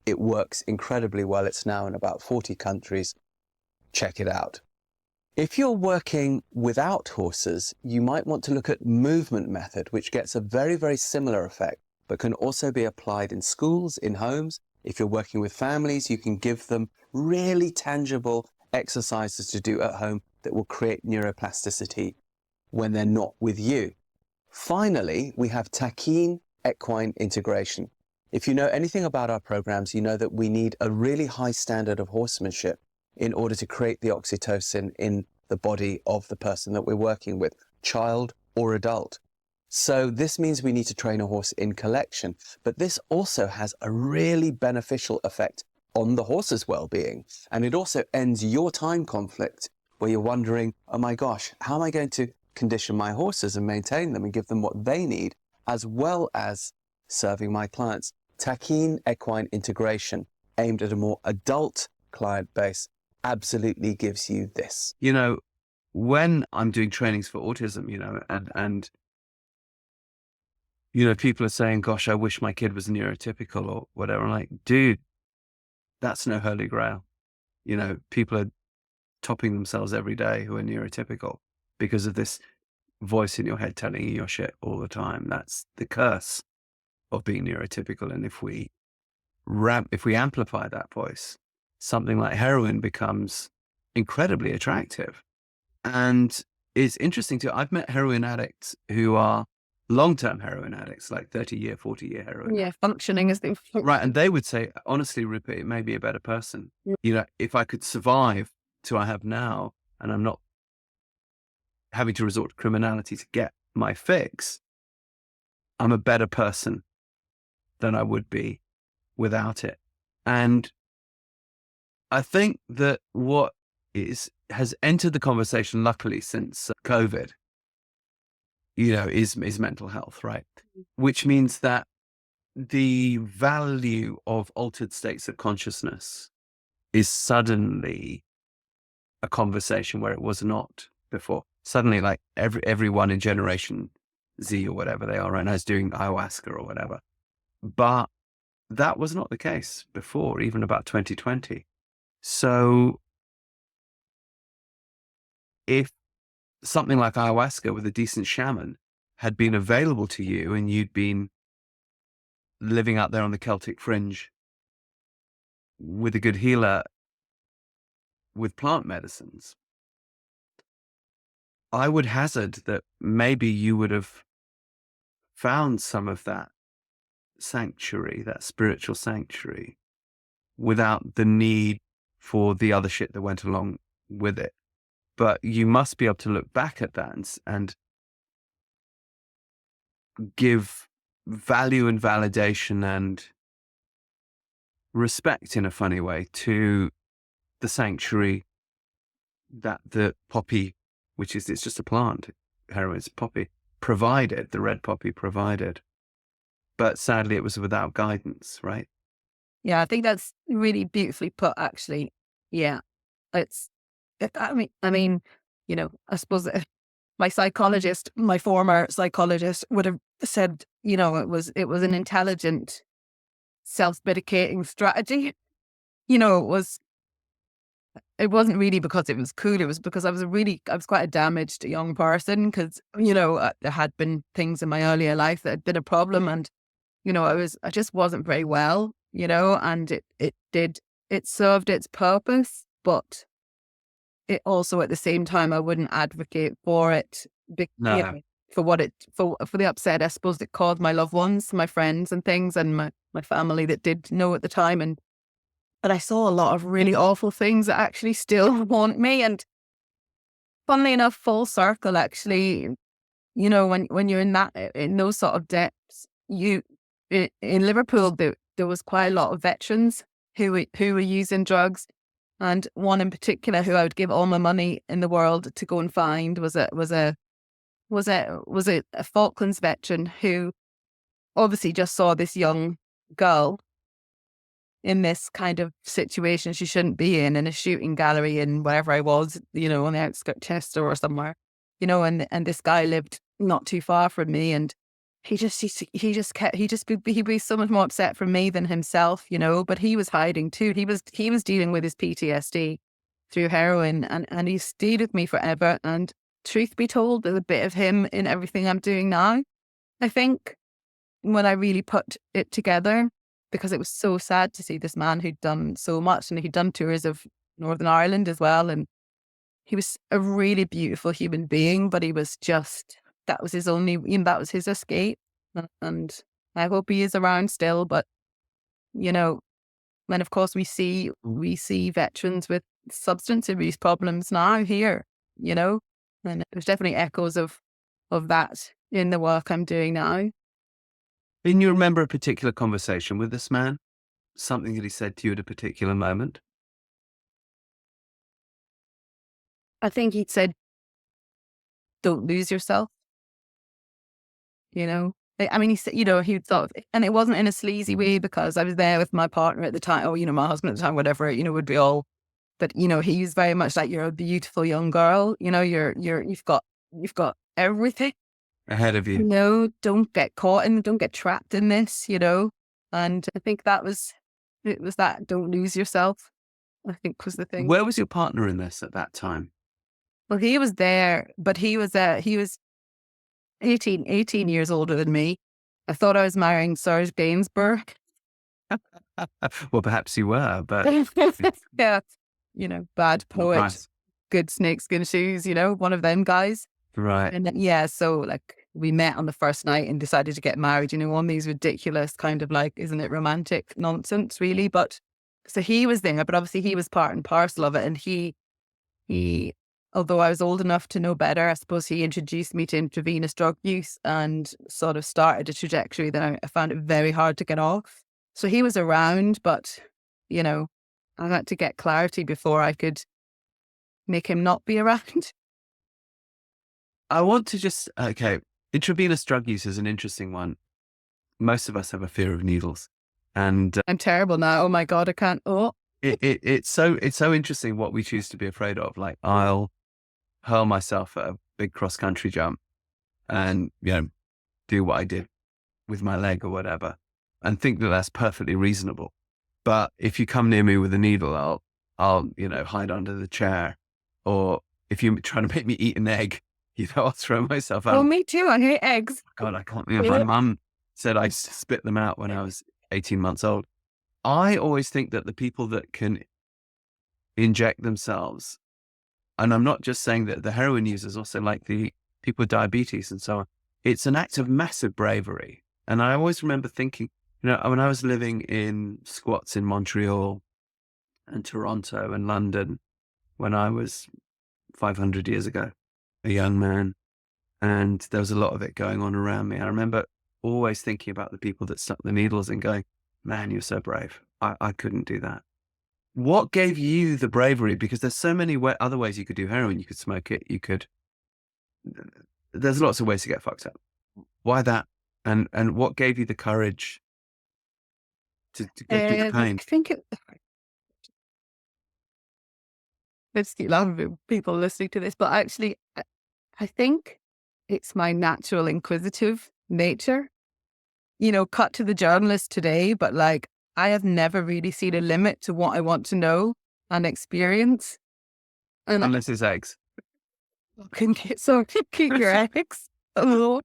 It works incredibly well. It's now in about 40 countries. Check it out. If you're working without horses, you might want to look at movement method, which gets a very, very similar effect, but can also be applied in schools, in homes. If you're working with families, you can give them really tangible exercises to do at home that will create neuroplasticity when they're not with you. Finally, we have taquine equine integration. If you know anything about our programs, you know that we need a really high standard of horsemanship in order to create the oxytocin in the body of the person that we're working with, child or adult. So this means we need to train a horse in collection, but this also has a really beneficial effect on the horse's well-being. And it also ends your time conflict where you're wondering, oh my gosh, how am I going to condition my horses and maintain them and give them what they need, as well as serving my clients? Taquine equine integration, aimed at a more adult client base, absolutely gives you this. When I'm doing trainings for autism, and people are saying, gosh, I wish my kid was neurotypical or whatever. I'm like, dude, that's no holy grail. People are topping themselves every day who are neurotypical because of this voice in your head telling you you're shit all the time. That's the curse of being neurotypical. And if we amplify that voice, something like heroin becomes incredibly attractive. And it's interesting too. I've met heroin addicts who are long-term heroin addicts, like 30-year, 40-year heroin. Yeah, functioning as they Right. And they would say, honestly, Rupert, it made me a better person. If I could survive to I have now, and I'm not having to resort to criminality to get my fix, I'm a better person than I would be without it. And I think that what has entered the conversation, luckily, since COVID, is mental health, right? Which means that the value of altered states of consciousness is suddenly a conversation where it was not before. Suddenly, like everyone in Generation Z or whatever they are right now is doing ayahuasca or whatever. But that was not the case before, even about 2020. So if something like ayahuasca with a decent shaman had been available to you and you'd been living out there on the Celtic fringe with a good healer with plant medicines, I would hazard that maybe you would have found some of that sanctuary, that spiritual sanctuary, without the need for the other shit that went along with it. But you must be able to look back at that and give value and validation and respect in a funny way to the sanctuary that the poppy, it's just a plant, heroin is poppy, provided, the red poppy provided. But sadly, it was without guidance, right? Yeah, I think that's really beautifully put, actually. Yeah. I mean, I suppose my former psychologist would have said, it was an intelligent self-medicating strategy. It wasn't really because it was cool. It was because I was quite a damaged young person because, there had been things in my earlier life that had been a problem, and, I just wasn't very well, and it served its purpose, but it also, at the same time, I wouldn't advocate for it, No. for the upset, I suppose, it caused my loved ones, my friends and things, and my family that did know at the time. But I saw a lot of really awful things that actually still haunt me. And funnily enough, full circle, actually, when you're in those sort of depths, in Liverpool, there was quite a lot of veterans who were using drugs. And one in particular who I would give all my money in the world to go and find was a Falklands veteran who obviously just saw this young girl in this kind of situation she shouldn't be in a shooting gallery in wherever I was, on the outskirts of Chester or somewhere, and this guy lived not too far from me, and he was so much more upset from me than himself, but he was hiding too. He was dealing with his PTSD through heroin, and he stayed with me forever. And truth be told, there's a bit of him in everything I'm doing now. I think when I really put it together, because it was so sad to see this man who'd done so much, and he'd done tours of Northern Ireland as well. And he was a really beautiful human being, but he was just, that was his escape. And I hope he is around still. But, when of course we see veterans with substance abuse problems now here, and there's definitely echoes of that in the work I'm doing now. And you remember a particular conversation with this man? Something that he said to you at a particular moment? I think he'd said, "Don't lose yourself." I mean, he said, he'd sort of, and it wasn't in a sleazy way because I was there with my partner at the time, or, my husband at the time, whatever, would be all, but, he was very much like, you're a beautiful young girl, you've got everything Ahead of you. don't get don't get trapped in this, and I think it was that don't lose yourself, I think was the thing. Where was your partner in this at that time? Well, he was there, but he was 18 years older than me. I thought I was marrying Serge Gainsbourg. Well, perhaps you were, but Yeah, bad poet, Right. good snakeskin shoes, one of them guys. Right. And then, so like we met on the first night and decided to get married, on these ridiculous kind of like, isn't it romantic nonsense really? But so he was there, but obviously he was part and parcel of it. And he, although I was old enough to know better, I suppose he introduced me to intravenous drug use and sort of started a trajectory that I found it very hard to get off. So he was around, but, I had to get clarity before I could make him not be around. I want to just, okay, Intravenous drug use is an interesting one. Most of us have a fear of needles, and I'm terrible now. Oh my God, I can't. Oh, it's so interesting what we choose to be afraid of. Like, I'll hurl myself at a big cross country jump and, do what I did with my leg or whatever, and think that that's perfectly reasonable. But if you come near me with a needle, I'll hide under the chair. Or if you're trying to make me eat an egg, I'll throw myself oh, out. me too. I hate eggs. God, I can't remember. My mum said I spit them out when I was 18 months old. I always think that the people that can inject themselves, and I'm not just saying that the heroin users, also like the people with diabetes and so on, it's an act of massive bravery. And I always remember thinking, when I was living in squats in Montreal and Toronto and London, when I was 500 years ago, a young man, and there was a lot of it going on around me. I remember always thinking about the people that stuck the needles and going, man, you're so brave. I couldn't do that. What gave you the bravery? Because there's so many other ways you could do heroin. You could smoke it. There's lots of ways to get fucked up. Why that? And what gave you the courage to go through the pain? I think let's keep laughing at people listening to this, but actually, I think it's my natural inquisitive nature. Cut to the journalist today, but like, I have never really seen a limit to what I want to know and experience. And Unless it's eggs. so keep your eggs. Oh,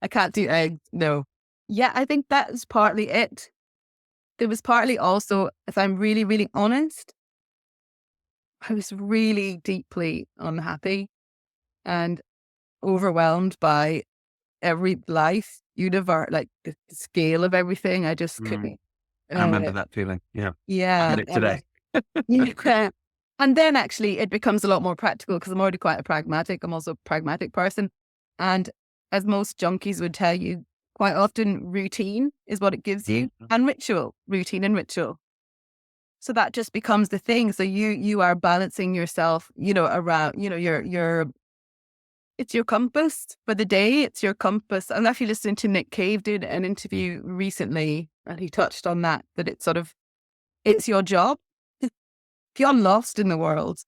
I can't do eggs. No. Yeah, I think that is partly it. There was partly also, if I'm really, really honest, I was really deeply unhappy and overwhelmed by every life, universe, like the scale of everything. I just couldn't. I remember that feeling. Yeah. Yeah. I had it today. Yeah. And then actually it becomes a lot more practical because I'm already quite I'm also a pragmatic person. And as most junkies would tell you, quite often routine is what it gives you, and routine and ritual. So that just becomes the thing. So you are balancing yourself, around, it's your compass for the day. It's your compass. I'm actually listening to Nick Cave did an interview recently, and he touched on that it's your job. If you're lost in the world,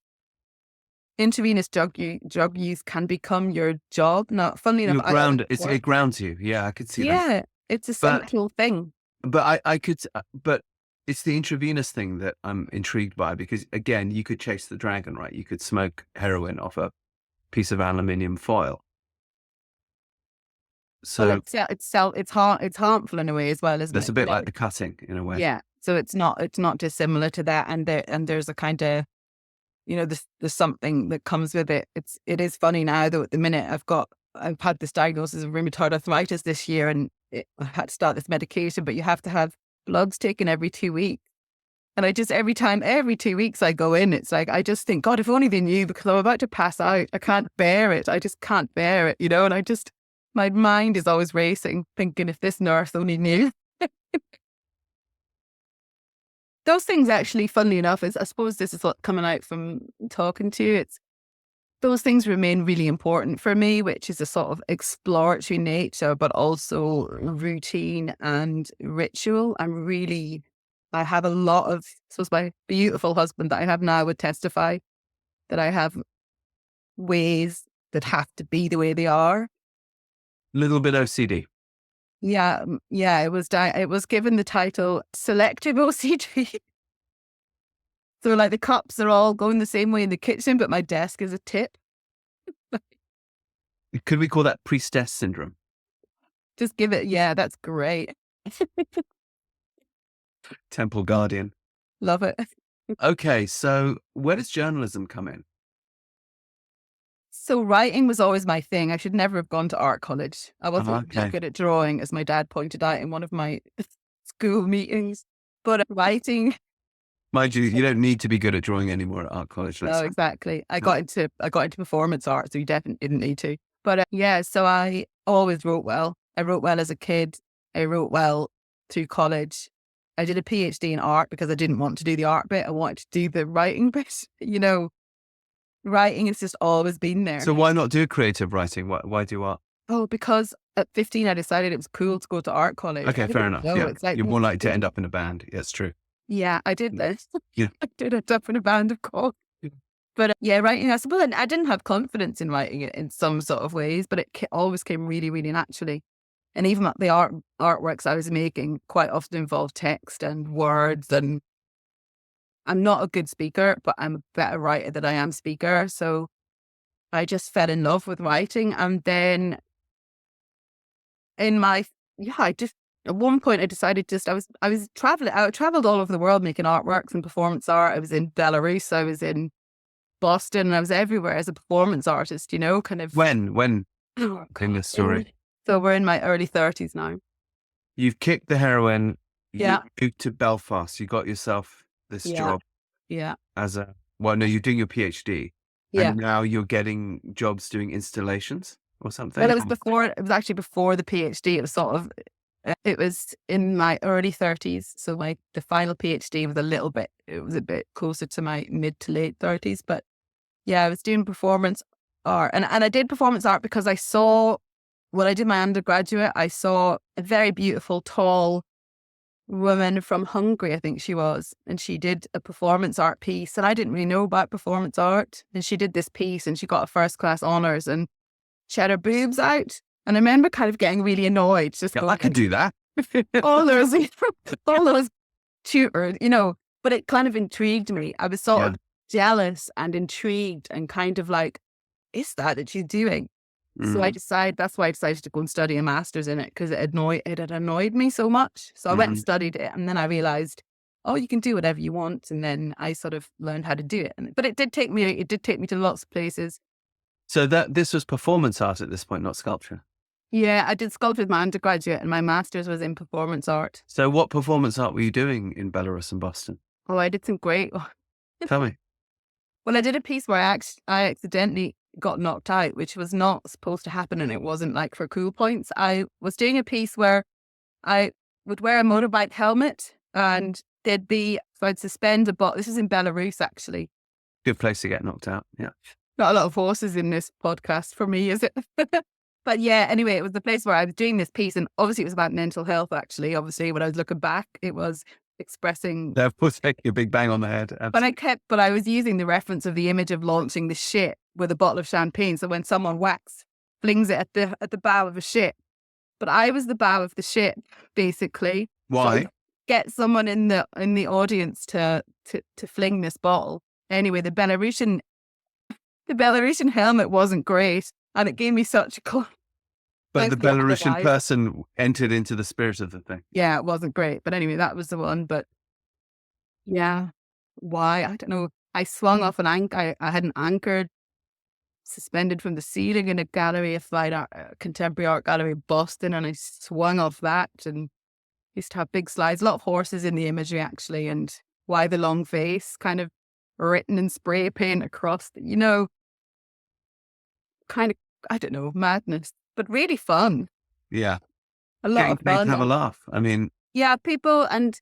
intravenous drug use can become your job. Now, funnily enough, it grounds you. Yeah, I could see that. Yeah, it's a central thing. But but it's the intravenous thing that I'm intrigued by, because again, you could chase the dragon, right? You could smoke heroin off a piece of aluminium foil. So it's harmful in a way as well, isn't it? That's a bit like the cutting in a way. Yeah. So it's not dissimilar to that, and there's a kind of, there's something that comes with it. It is funny now though. At the minute, I've had this diagnosis of rheumatoid arthritis this year, and I had to start this medication, but you have to have bloods taken every 2 weeks. And I just, every 2 weeks I go in, it's like, I just think, God, if only they knew, because I'm about to pass out. I can't bear it. I just can't bear it, and my mind is always racing, thinking if this nurse only knew. Those things actually, funnily enough, I suppose this is what coming out from talking to you. Those things remain really important for me, which is a sort of exploratory nature, but also routine and ritual. I have a lot of, I suppose my beautiful husband that I have now would testify that I have ways that have to be the way they are. Little bit OCD. Yeah. It was given the title selective OCD. So like the cups are all going the same way in the kitchen, but my desk is a tip. Could we call that priestess syndrome? Just give it. Yeah, that's great. Temple guardian. Love it. Okay, so where does journalism come in? So writing was always my thing. I should never have gone to art college. I wasn't good at drawing, as my dad pointed out in one of my school meetings. But writing, mind you don't need to be good at drawing anymore at art college. No, exactly. I got into performance art, so you definitely didn't need to. But so I always wrote well. I wrote well as a kid. I wrote well through college. I did a PhD in art because I didn't want to do the art bit. I wanted to do the writing bit. Writing has just always been there. So why not do creative writing? Why do art? Oh, because at 15, I decided it was cool to go to art college. Okay, fair enough. No, Yeah. it's like, You're more likely to end up in a band. Yeah, it's true. yeah, I did this. Yeah. I did end up in a band, of course. Yeah. But yeah, writing, I suppose I didn't have confidence in writing it in some sort of ways, but it always came really, really naturally. And even the artworks I was making quite often involved text and words. And I'm not a good speaker, but I'm a better writer than I am speaker. So I just fell in love with writing. And then at one point I decided I was traveling. I traveled all over the world making artworks and performance art. I was in Belarus. I was in Boston, and I was everywhere as a performance artist, kind of. When Oh, in this story? So we're in my early 30s now. You've kicked the heroin. Yeah. You moved to Belfast. You got yourself this Yeah. job Yeah. no, you're doing your PhD. Yeah. And now you're getting jobs doing installations or something? Well, it was actually before the PhD. It was it was in my early 30s. So the final PhD was a bit closer to my mid to late 30s. But yeah, I was doing performance art. And I did performance art because when I did my undergraduate, I saw a very beautiful, tall woman from Hungary, I think she was, and she did a performance art piece. And I didn't really know about performance art. And she did this piece and she got a first class honours and she had her boobs out. And I remember kind of getting really annoyed. Just I could do that. all those tutors, but it kind of intrigued me. I was sort of jealous and intrigued and kind of like, is that she's doing? So that's why I decided to go and study a master's in it, because it had annoyed me so much. So I went and studied it, and then I realized, oh, you can do whatever you want. And then I sort of learned how to do it. But it did take me to lots of places. So this was performance art at this point, not sculpture. Yeah, I did sculpture with my undergraduate, and my master's was in performance art. So what performance art were you doing in Belarus and Boston? Oh, I did some great. Tell me. Well, I did a piece where I accidentally got knocked out, which was not supposed to happen, and it wasn't like for cool points. I was doing a piece where I would wear a motorbike helmet, and I'd suspend a bottle. This is in Belarus, actually. Good place to get knocked out. Yeah. Not a lot of horses in this podcast for me, is it? But yeah, anyway, it was the place where I was doing this piece, and obviously it was about mental health, actually. Obviously, when I was looking back, it was expressing. That was a big bang on the head. But I was using the reference of the image of launching the ship with a bottle of champagne. So when someone flings it at the bow of a ship, but I was the bow of the ship, basically. Why? So get someone in the audience to fling this bottle. Anyway, the Belarusian helmet wasn't great, and it gave me such a. But the Belarusian person entered into the spirit of the thing. Yeah, it wasn't great. But anyway, that was the one. But yeah, why? I don't know. I swung off an anchor. I had an anchor suspended from the ceiling in a gallery, a fine art, contemporary art gallery in Boston, and I swung off that and used to have big slides, a lot of horses in the imagery, actually, and why the long face kind of written in spray paint across, kind of, I don't know, madness. But really fun. Yeah. A lot of fun. Have a laugh. I mean. Yeah, people, and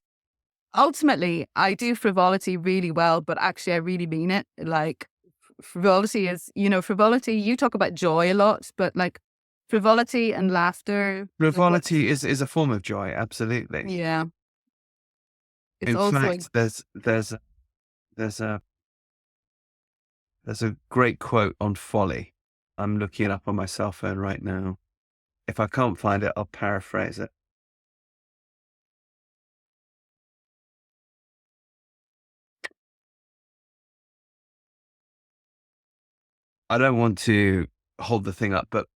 ultimately, I do frivolity really well, but actually I really mean it. Like, frivolity is, you talk about joy a lot, but like frivolity and laughter. Frivolity is a form of joy, absolutely. Yeah. It's In fact, there's a great quote on folly. I'm looking it up on my cell phone right now. If I can't find it, I'll paraphrase it. I don't want to hold the thing up, but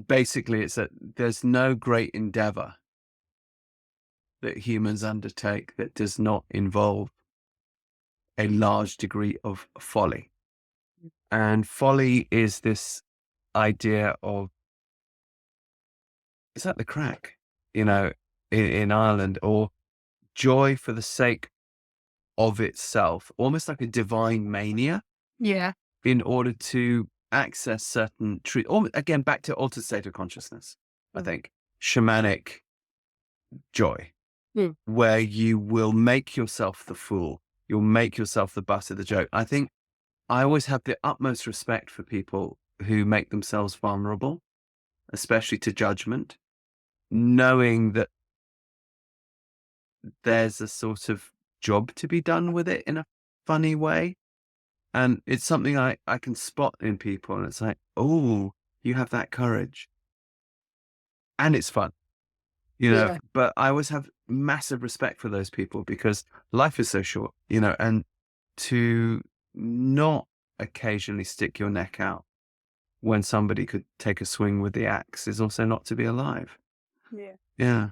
basically it's that there's no great endeavor that humans undertake that does not involve a large degree of folly. And folly is this idea of, is that the crack, in Ireland, or joy for the sake of itself, almost like a divine mania. Yeah. In order to access certain truth, again, back to altered state of consciousness, I think, shamanic joy, where you will make yourself the fool, you'll make yourself the butt of the joke. I think I always have the utmost respect for people who make themselves vulnerable especially to judgment, knowing that there's a sort of job to be done with it in a funny way. And it's something I can spot in people. And it's like, oh, you have that courage. And it's fun, Yeah. but I always have massive respect for those people because life is so short, and to not occasionally stick your neck out when somebody could take a swing with the axe is also not to be alive. Yeah. Yeah.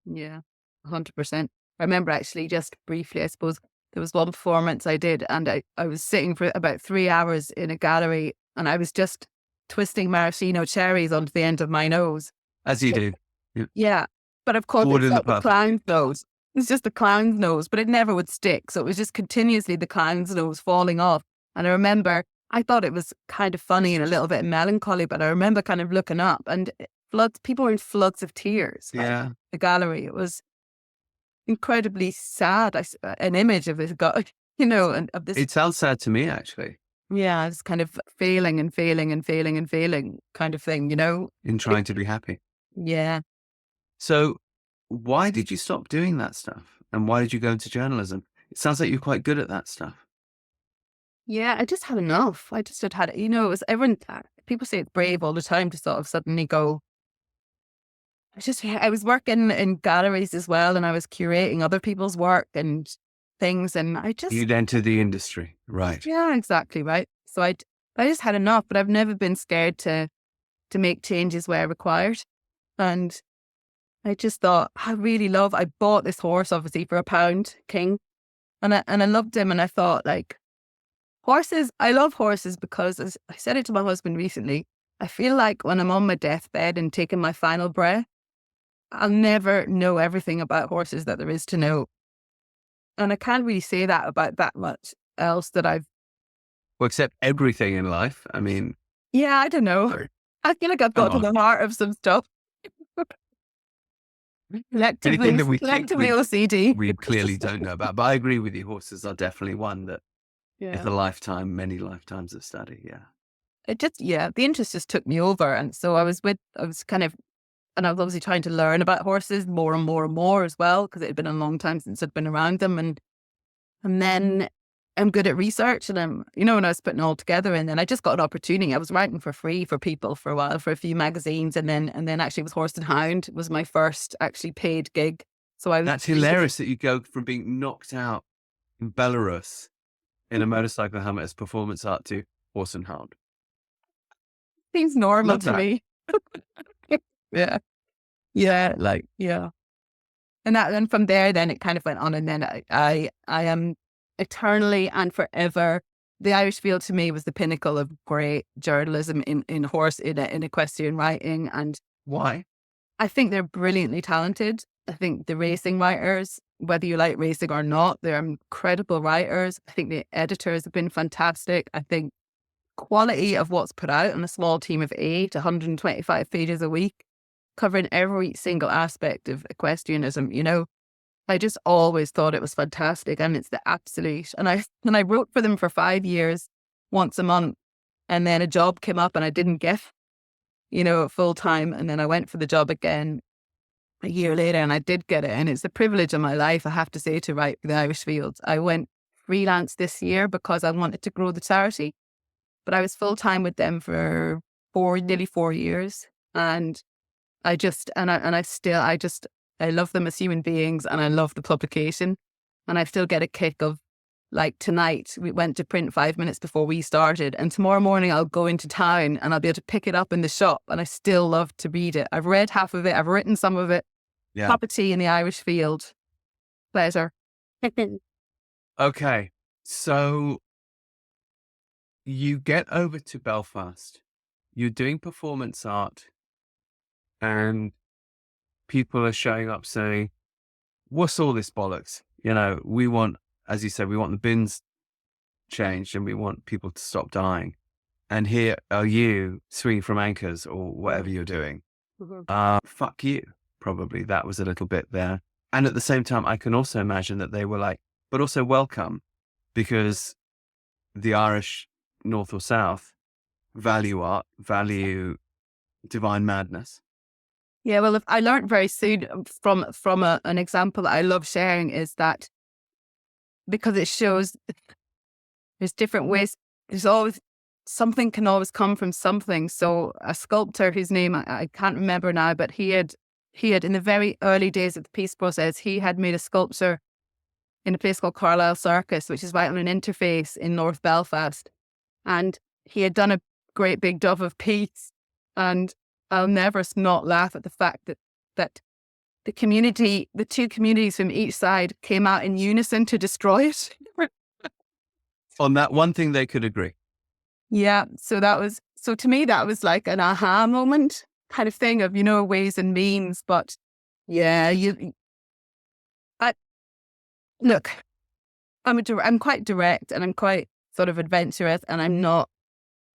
Yeah. 100%. I remember actually just briefly, I suppose there was one performance I did and I was sitting for about 3 hours in a gallery and I was just twisting maraschino cherries onto the end of my nose. As you do. Yeah. But of course, Forward it's in the not the puff. clown's nose. It's just the clown's nose, but it never would stick. So it was just continuously the clown's nose falling off. And I remember, I thought it was kind of funny and a little bit melancholy, but I remember kind of looking up and people were in floods of tears. Yeah. The gallery. It was incredibly sad. An image of this guy, and of this. It sounds sad to me, actually, Yeah, it's kind of failing and failing and failing and failing kind of thing, in trying to be happy. Yeah. So why did you stop doing that stuff? And why did you go into journalism? It sounds like you're quite good at that stuff. Yeah, I just had enough. I just had, it was everyone, people say it's brave all the time to sort of suddenly go. I was working in galleries as well and I was curating other people's work and things and You'd enter the industry, right? Yeah, exactly, right. So I just had enough, but I've never been scared to make changes where required. And I just thought, I bought this horse obviously for £1, King. And I loved him and I thought like, I love horses because as I said it to my husband recently, I feel like when I'm on my deathbed and taking my final breath, I'll never know everything about horses that there is to know. And I can't really say that about that much else that I've. Well, except everything in life. I mean. Yeah, I don't know. I feel like I've got to the heart of some stuff. Anything that we think collectively OCD. we clearly don't know about. But I agree with you. Horses are definitely one that is a lifetime, many lifetimes of study. Yeah. The interest just took me over. And so I was obviously trying to learn about horses more and more and more as well, because it had been a long time since I'd been around them. And then I'm good at research and when I was putting it all together and then I just got an opportunity. I was writing for free for people for a while, for a few magazines. And then actually it was Horse and Hound was my first actually paid gig. So That's hilarious that you go from being knocked out in Belarus in a motorcycle helmet as performance art to Horse and Hound. Seems normal to me. Yeah. Yeah. Yeah. And then from there, then it kind of went on. And then I am eternally and forever, the Irish Field to me was the pinnacle of great journalism in equestrian writing. And why? I think they're brilliantly talented. I think the racing writers, whether you like racing or not, they're incredible writers. I think the editors have been fantastic. I think quality of what's put out on a small team of 125 pages a week, covering every single aspect of equestrianism, I just always thought it was fantastic and it's the absolute. And I wrote for them for 5 years, once a month, and then a job came up and I didn't get, full time. And then I went for the job again a year later and I did get it. And it's the privilege of my life, I have to say, to write for the Irish Fields. I went freelance this year because I wanted to grow the charity, but I was full time with them for nearly 4 years. And I love them as human beings and I love the publication. And I still get a kick of, like, tonight we went to print 5 minutes before we started and tomorrow morning I'll go into town and I'll be able to pick it up in the shop and I still love to read it. I've read half of it. I've written some of it. Yeah. Cup of tea in the Irish Field. Pleasure. Okay. So you get over to Belfast, you're doing performance art and people are showing up saying, what's all this bollocks? We want, as you said, we want the bins changed and we want people to stop dying. And here are you swinging from anchors or whatever you're doing. Fuck you. Probably that was a little bit there. And at the same time, I can also imagine that they were like, but also welcome, because the Irish, North or South, value art, value divine madness? Yeah, well, if I learned very soon from an example that I love sharing is that because it shows there's different ways. There's always something can always come from something. So a sculptor whose name I can't remember now, but he had in the very early days of the peace process, he had made a sculpture in a place called Carlisle Circus, which is right on an interface in North Belfast. And he had done a great big dove of peace. And I'll never not laugh at the fact that the community, the two communities from each side came out in unison to destroy it. On that one thing they could agree. Yeah. So to me, that was like an aha moment kind of thing of, ways and means. But yeah, look, I'm quite direct and I'm quite sort of adventurous and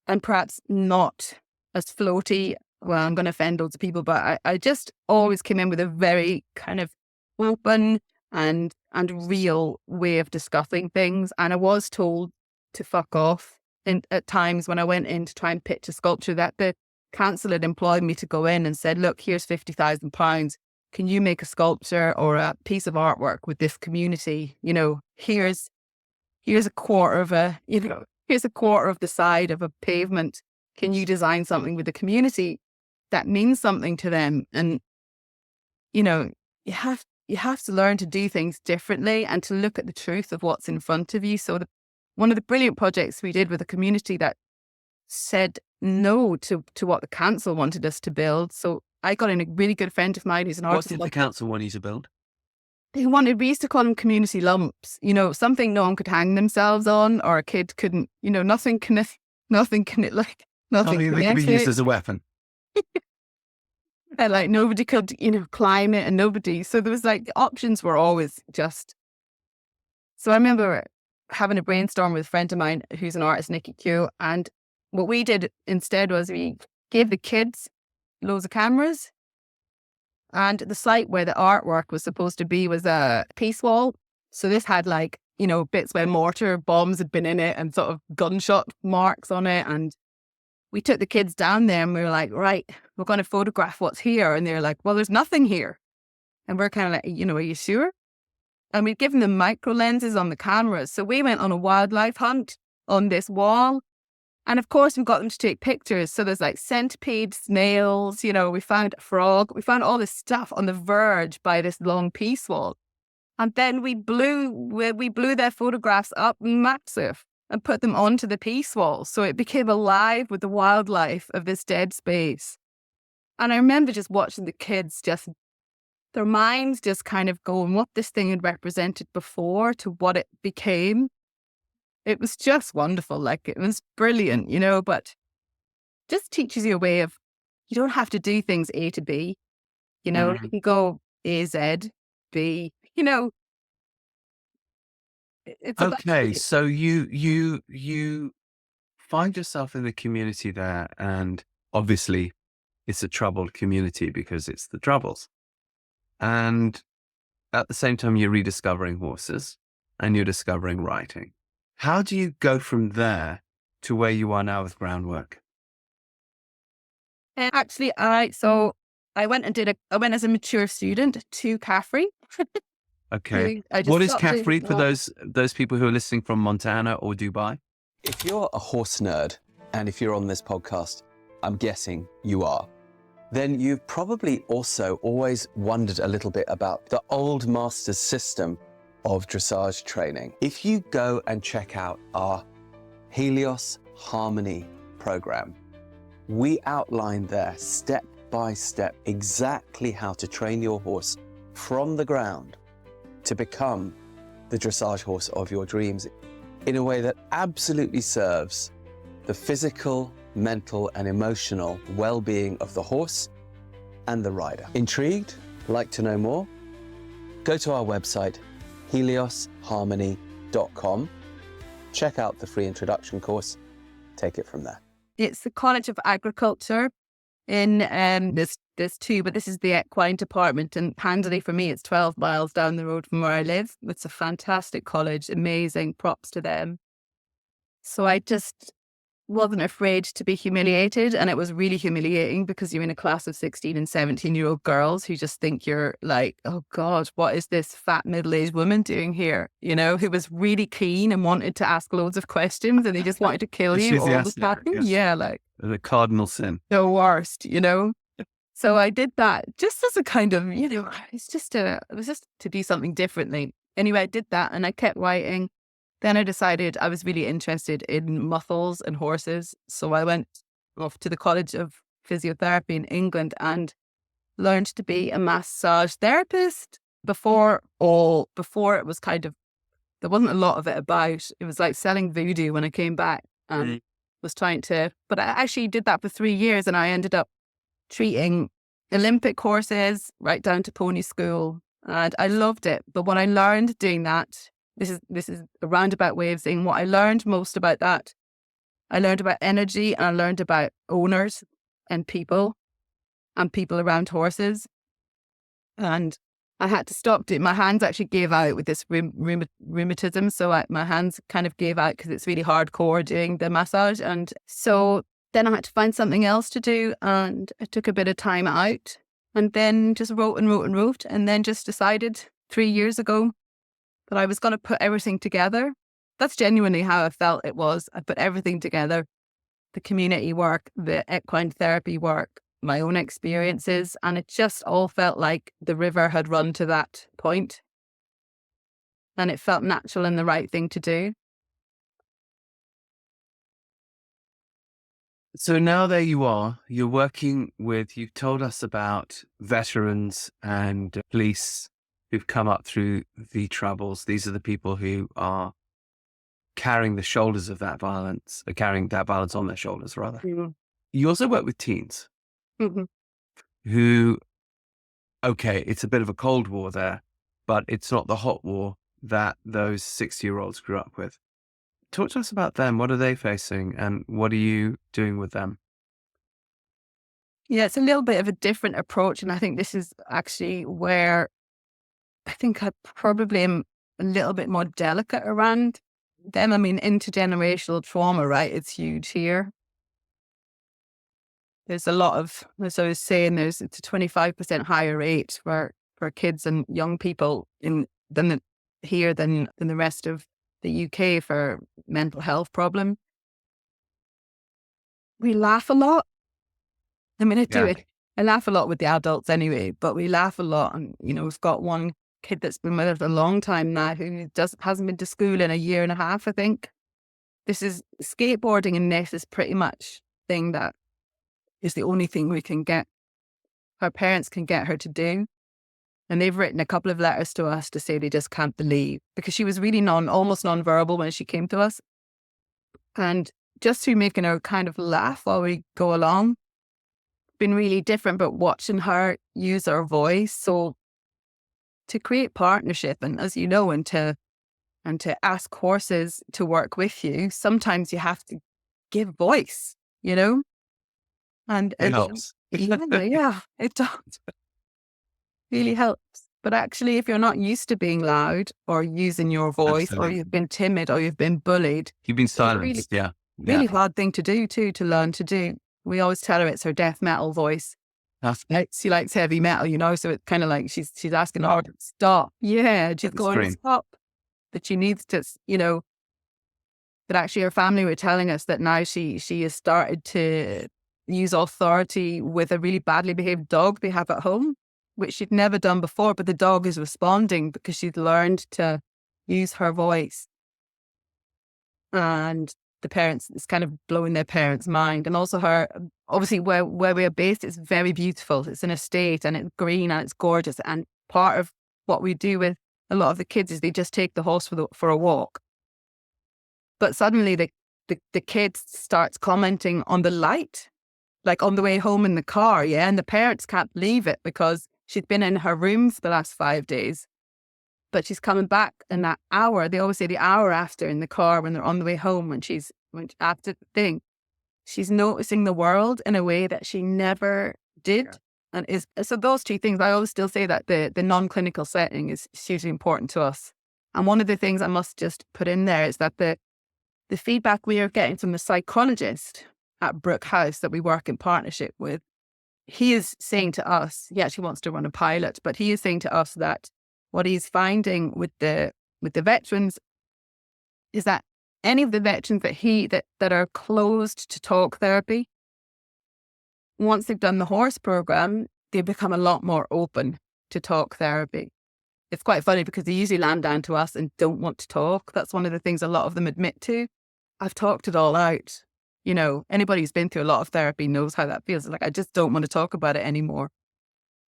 I'm perhaps not as floaty. Well, I'm going to offend loads of people, but I just always came in with a very kind of open and real way of discussing things. And I was told to fuck off at times when I went in to try and pitch a sculpture that the council had employed me to go in and said, look, here's £50,000. Can you make a sculpture or a piece of artwork with this community? Here's a quarter of here's a quarter of the side of a pavement. Can you design something with the community that means something to them? And, you have to learn to do things differently and to look at the truth of what's in front of you. So one of the brilliant projects we did with a community that said no to what the council wanted us to build. So I got in a really good friend of mine who's an artist. What did the council want you to build? We used to call them community lumps, something no one could hang themselves on or a kid couldn't, nothing can Nothing that could be used as a weapon. And like nobody could, climb it and nobody. So there was like the options were always just. So I remember having a brainstorm with a friend of mine who's an artist, Nikki Q. And what we did instead was we gave the kids loads of cameras. And the site where the artwork was supposed to be was a peace wall. So this had bits where mortar bombs had been in it and sort of gunshot marks on it. And we took the kids down there and we were like, right, we're going to photograph what's here. And they're like, well, there's nothing here. And we're kind of like, are you sure? And we'd given them micro lenses on the cameras. So we went on a wildlife hunt on this wall. And of course, we got them to take pictures. So there's like centipedes, snails, we found a frog. We found all this stuff on the verge by this long peace wall. And then we blew their photographs up massive and put them onto the peace wall. So it became alive with the wildlife of this dead space. And I remember just watching the kids their minds just kind of going what this thing had represented before to what it became. It was just wonderful. Like it was brilliant, but just teaches you a way of, you don't have to do things A to B, you can go A, Z, B, It's Okay, so you find yourself in the community there, and obviously it's a troubled community because it's the Troubles. And at the same time, you're rediscovering horses and you're discovering writing. How do you go from there to where you are now with Groundwork? Actually, I went as a mature student to Caffrey. Okay. What is Caffrey for those people who are listening from Montana or Dubai? If you're a horse nerd, and if you're on this podcast, I'm guessing you are, then you've probably also always wondered a little bit about the old master's system of dressage training. If you go and check out our Helios Harmony program, we outline there step by step exactly how to train your horse from the ground to become the dressage horse of your dreams in a way that absolutely serves the physical, mental, and emotional well-being of the horse and the rider. Intrigued? Like to know more? Go to our website, heliosharmony.com. Check out the free introduction course. Take it from there. It's the College of Agriculture in there's two, but this is the equine department, and handily for me, it's 12 miles down the road from where I live. It's a fantastic college, amazing, props to them. So I just wasn't afraid to be humiliated. And it was really humiliating because you're in a class of 16 and 17-year-old girls who just think you're like, oh God, what is this fat middle-aged woman doing here? You know, who was really keen and wanted to ask loads of questions and they just wanted to kill you all the time. Yes. Yeah, like The cardinal sin. the worst, you know? So I did that just as a kind of, you know, it was just to do something differently. Anyway, I did that and I kept writing. Then I decided I was really interested in muscles and horses. So I went off to the College of Physiotherapy in England and learned to be a massage therapist. Before it was kind of, there wasn't a lot of it about. It was like selling voodoo when I came back and was trying to, but I actually did that for 3 years and I ended up treating Olympic horses right down to pony school. And I loved it. But what I learned doing that, this is a roundabout way of saying what I learned most about that. I learned about energy and I learned about owners and people around horses. And I had to stop doing, my hands actually gave out with this rheumatism. So my hands kind of gave out because it's really hardcore doing the massage. And so then I had to find something else to do and I took a bit of time out and then just wrote and then just decided 3 years ago that I was going to put everything together. That's genuinely how I felt it was. I put everything together, the community work, the equine therapy work, my own experiences, and it just all felt like the river had run to that point. And it felt natural and the right thing to do. So now there you are, you're working with, you've told us about veterans and police who've come up through the troubles. These are the people who are carrying the shoulders of that violence, or carrying that violence on their shoulders, rather. Mm-hmm. You also work with teens Mm-hmm. who, okay, it's a bit of a Cold War there, but it's not the hot war that those 60-year-olds grew up with. Talk to us about them. What are they facing and what are you doing with them? Yeah, it's a little bit of a different approach. And I think this is actually where I think I probably am a little bit more delicate around them. I mean, intergenerational trauma, right? It's huge here. There's a lot of, as I was saying, it's a 25% higher rate for kids and young people than the rest of the UK for mental health problem. We laugh a lot. I mean, I laugh a lot with the adults anyway, but we laugh a lot. And, you know, we've got one kid that's been with us a long time now who hasn't been to school in a year and a half, I think. This is skateboarding, and this is pretty much thing that is the only thing we can get, her parents can get her to do. And they've written a couple of letters to us to say they just can't believe, because she was really almost non-verbal when she came to us. And just through making her kind of laugh while we go along, been really different, but watching her use her voice. So to create partnership, and as you know, and to ask horses to work with you, sometimes you have to give voice, you know? And It helps. Yeah, it does. Really helps. But actually, if you're not used to being loud or using your voice, Absolutely. or you've been timid or you've been bullied, You've been silenced, really hard thing to do too, to learn to do. We always tell her it's her death metal voice. She likes heavy metal, you know, so it's kind of like she's asking her to stop. Yeah, she's going, stop. But she needs to, you know, but actually her family were telling us that now she has started to use authority with a really badly behaved dog they have at home, which she'd never done before, but the dog is responding because she's learned to use her voice. And the parents, it's kind of blowing their parents' mind. And also her, obviously where we're based, it's very beautiful. It's an estate and it's green and it's gorgeous. And part of what we do with a lot of the kids is they just take the horse for a walk. But suddenly the kid starts commenting on the light, like on the way home in the car, yeah? And the parents can't believe it because she's been in her room for the last 5 days. But she's coming back in that hour. They always say the hour after in the car when they're on the way home, when after the thing, she's noticing the world in a way that she never did. Yeah. And so those two things, I always still say that the non-clinical setting is hugely important to us. And one of the things I must just put in there is that the the feedback we are getting from the psychologist at Brook House that we work in partnership with, he is saying to us, he actually wants to run a pilot, but he is saying to us that what he's finding with the veterans is that any of the veterans that are closed to talk therapy, once they've done the horse program, they become a lot more open to talk therapy. It's quite funny because they usually land down to us and don't want to talk. That's one of the things a lot of them admit to. I've talked it all out. You know, anybody who's been through a lot of therapy knows how that feels. Like, I just don't want to talk about it anymore.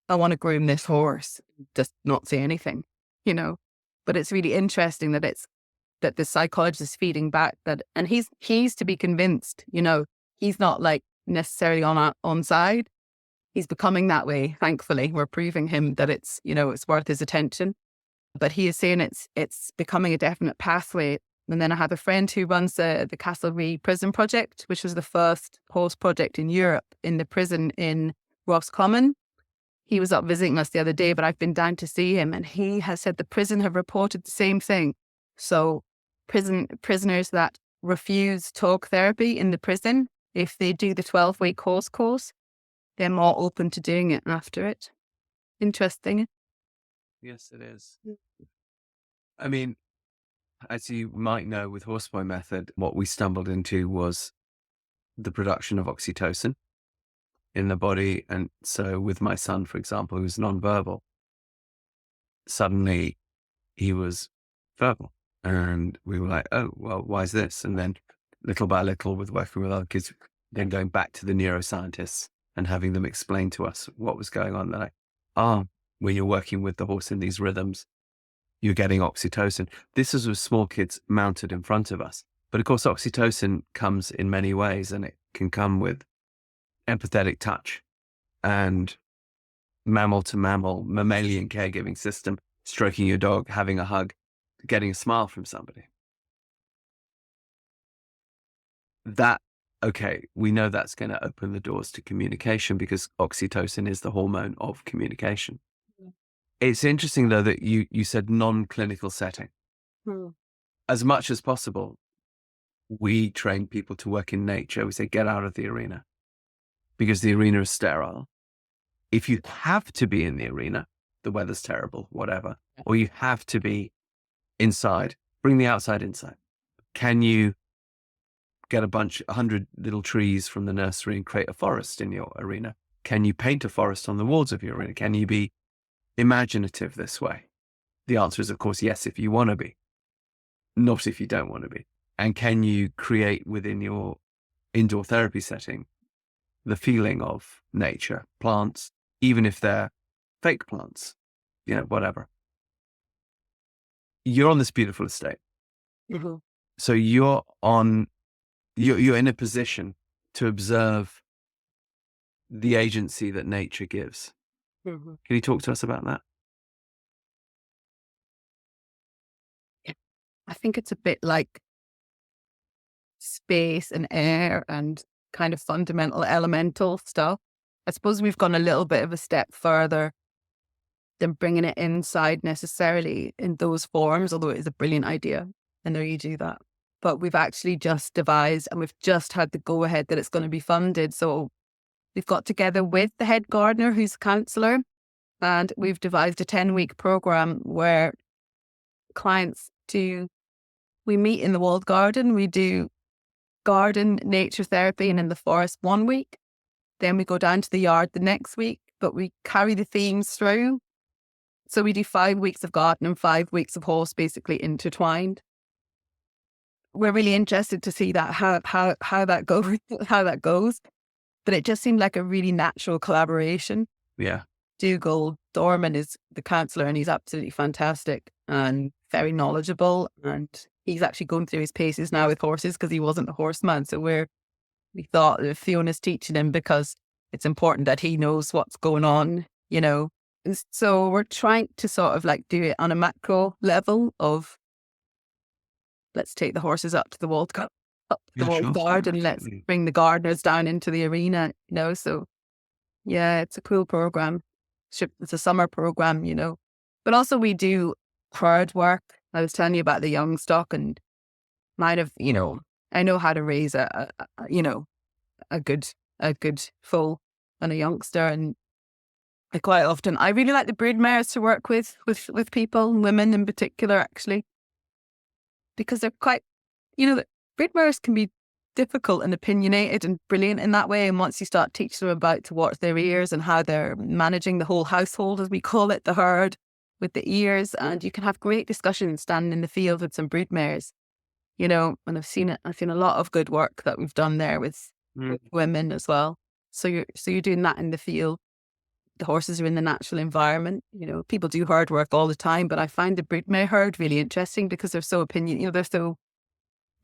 I want to groom this horse, just not say anything, you know. But it's really interesting that the psychologist is feeding back that, and he's to be convinced, you know, he's not like necessarily on side. He's becoming that way. Thankfully, we're proving him that it's, you know, it's worth his attention. But he is saying it's becoming a definite pathway. And then I have a friend who runs the Castlereagh Prison Project, which was the first horse project in Europe in the prison in Roscommon. He was up visiting us the other day, but I've been down to see him, and he has said the prison have reported the same thing. So prisoners that refuse talk therapy in the prison, if they do the 12-week horse course, they're more open to doing it after it. Interesting. Yes, it is. I mean, as you might know, with Horseboy Method, what we stumbled into was the production of oxytocin in the body. And so with my son, for example, who's nonverbal, suddenly he was verbal. And we were like, oh, well, why is this? And then little by little, with working with other kids, then going back to the neuroscientists and having them explain to us what was going on. They're like, when you're working with the horse in these rhythms, you're getting oxytocin. This is with small kids mounted in front of us. But of course, oxytocin comes in many ways, and it can come with empathetic touch and mammal to mammal, mammalian caregiving system, stroking your dog, having a hug, getting a smile from somebody. Okay, we know that's going to open the doors to communication because oxytocin is the hormone of communication. It's interesting, though, that you said non-clinical setting. As much as possible, we train people to work in nature. We say, get out of the arena because the arena is sterile. If you have to be in the arena, the weather's terrible, whatever, or you have to be inside, bring the outside inside. Can you get 100 little trees from the nursery and create a forest in your arena? Can you paint a forest on the walls of your arena? Can you be imaginative this way? The answer is, of course, yes, if you want to be, not if you don't want to be. And can you create within your indoor therapy setting the feeling of nature, plants, even if they're fake plants, you know, whatever. You're on this beautiful estate. Mm-hmm. So you're in a position to observe the agency that nature gives. Mm-hmm. Can you talk to us about that? I think it's a bit like space and air and kind of fundamental elemental stuff. I suppose we've gone a little bit of a step further than bringing it inside necessarily in those forms, although it is a brilliant idea. I know you do that. But we've actually just devised, and we've just had the go ahead that it's going to be funded. So we've got together with the head gardener, who's a counsellor, and we've devised a 10-week program where clients we meet in the walled garden, we do garden nature therapy and in the forest 1 week. Then we go down to the yard the next week, but we carry the themes through. So we do 5 weeks of garden and 5 weeks of horse basically intertwined. We're really interested to see that how that goes. But it just seemed like a really natural collaboration. Yeah. Dougal Dorman is the counsellor, and he's absolutely fantastic and very knowledgeable. And he's actually going through his paces now with horses because he wasn't a horseman. So we thought that Fiona's teaching him because it's important that he knows what's going on, you know. And so we're trying to sort of like do it on a macro level of, let's take the horses up to the walled garden, let's bring the gardeners down into the arena, you know. So yeah, it's a cool program. It's a summer program, you know. But also we do crowd work. I was telling you about the young stock, and might have, you know, I know how to raise a good foal and a youngster. And I really like the broodmares to work with people, women in particular, actually, because they're quite, the broodmares can be difficult and opinionated and brilliant in that way. And once you start teaching them about to watch their ears and how they're managing the whole household, as we call it, the herd with the ears, and you can have great discussions standing in the field with some broodmares, and I've seen a lot of good work that we've done there with women as well. So you're doing that in the field. The horses are in the natural environment. People do herd work all the time, but I find the broodmare herd really interesting because they're so the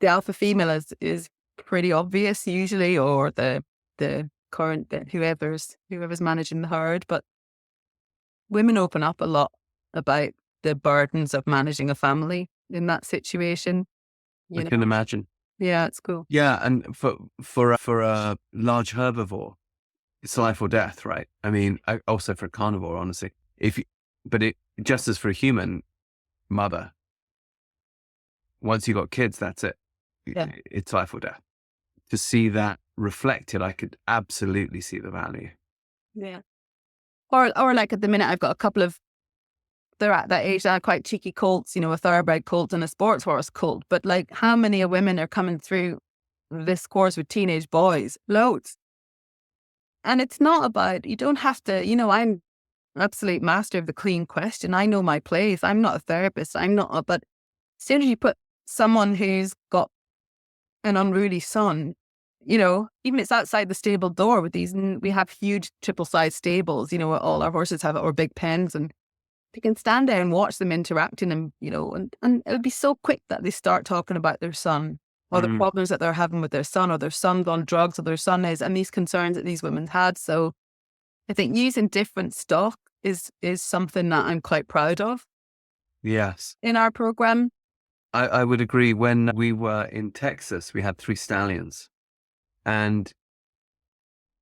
alpha female is pretty obvious usually, or the current, whoever's managing the herd, but women open up a lot about the burdens of managing a family in that situation. I can imagine. Yeah, it's cool. Yeah, and for a large herbivore, it's life or death, right? I mean, also for a carnivore, honestly. Just as for a human mother, once you got kids, that's it. Yeah. It's life or death. To see that reflected, I could absolutely see the value. Yeah. Or like at the minute, I've got a couple of, they're at that age, they're quite cheeky colts, a thoroughbred colt and a sports horse colt. But like, how many women are coming through this course with teenage boys? Loads. And it's not about, you don't have to, I'm absolute master of the clean question. I know my place. I'm not a therapist. But as soon as you put someone who's got an unruly son, even if it's outside the stable door with these, we have huge triple-sized stables, all our horses have, or big pens, and they can stand there and watch them interacting, and it'll be so quick that they start talking about their son, or the problems that they're having with their son, or their son's on drugs, or their son is, and these concerns that these women had. So I think using different stock is something that I'm quite proud of. Yes. In our program. I would agree. When we were in Texas, we had 3 stallions, and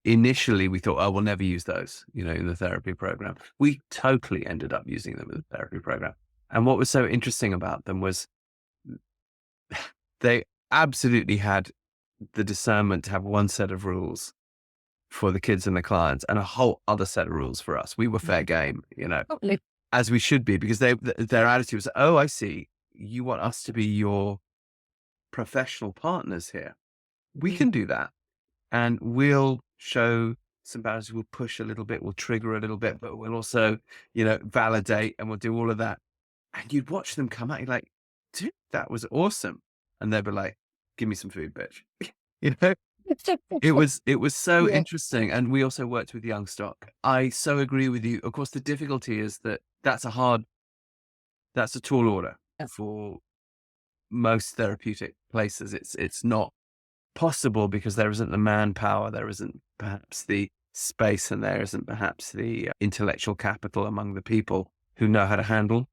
initially we thought, oh, we'll never use those, in the therapy program. We totally ended up using them in the therapy program. And what was so interesting about them was they absolutely had the discernment to have one set of rules for the kids and the clients and a whole other set of rules for us. We were fair game, Totally. as we should be, because their attitude was, oh, I see. You want us to be your professional partners here. We can do that. And we'll show some boundaries. We'll push a little bit. We'll trigger a little bit, but we'll also, validate, and we'll do all of that. And you'd watch them come out. You're like, dude, that was awesome. And they'd be like, give me some food, bitch. It was so interesting. And we also worked with young stock. I so agree with you. Of course, the difficulty is that that's a tall order for most therapeutic places. It's not possible because there isn't the manpower, there isn't perhaps the space, and there isn't perhaps the intellectual capital among the people who know how to handle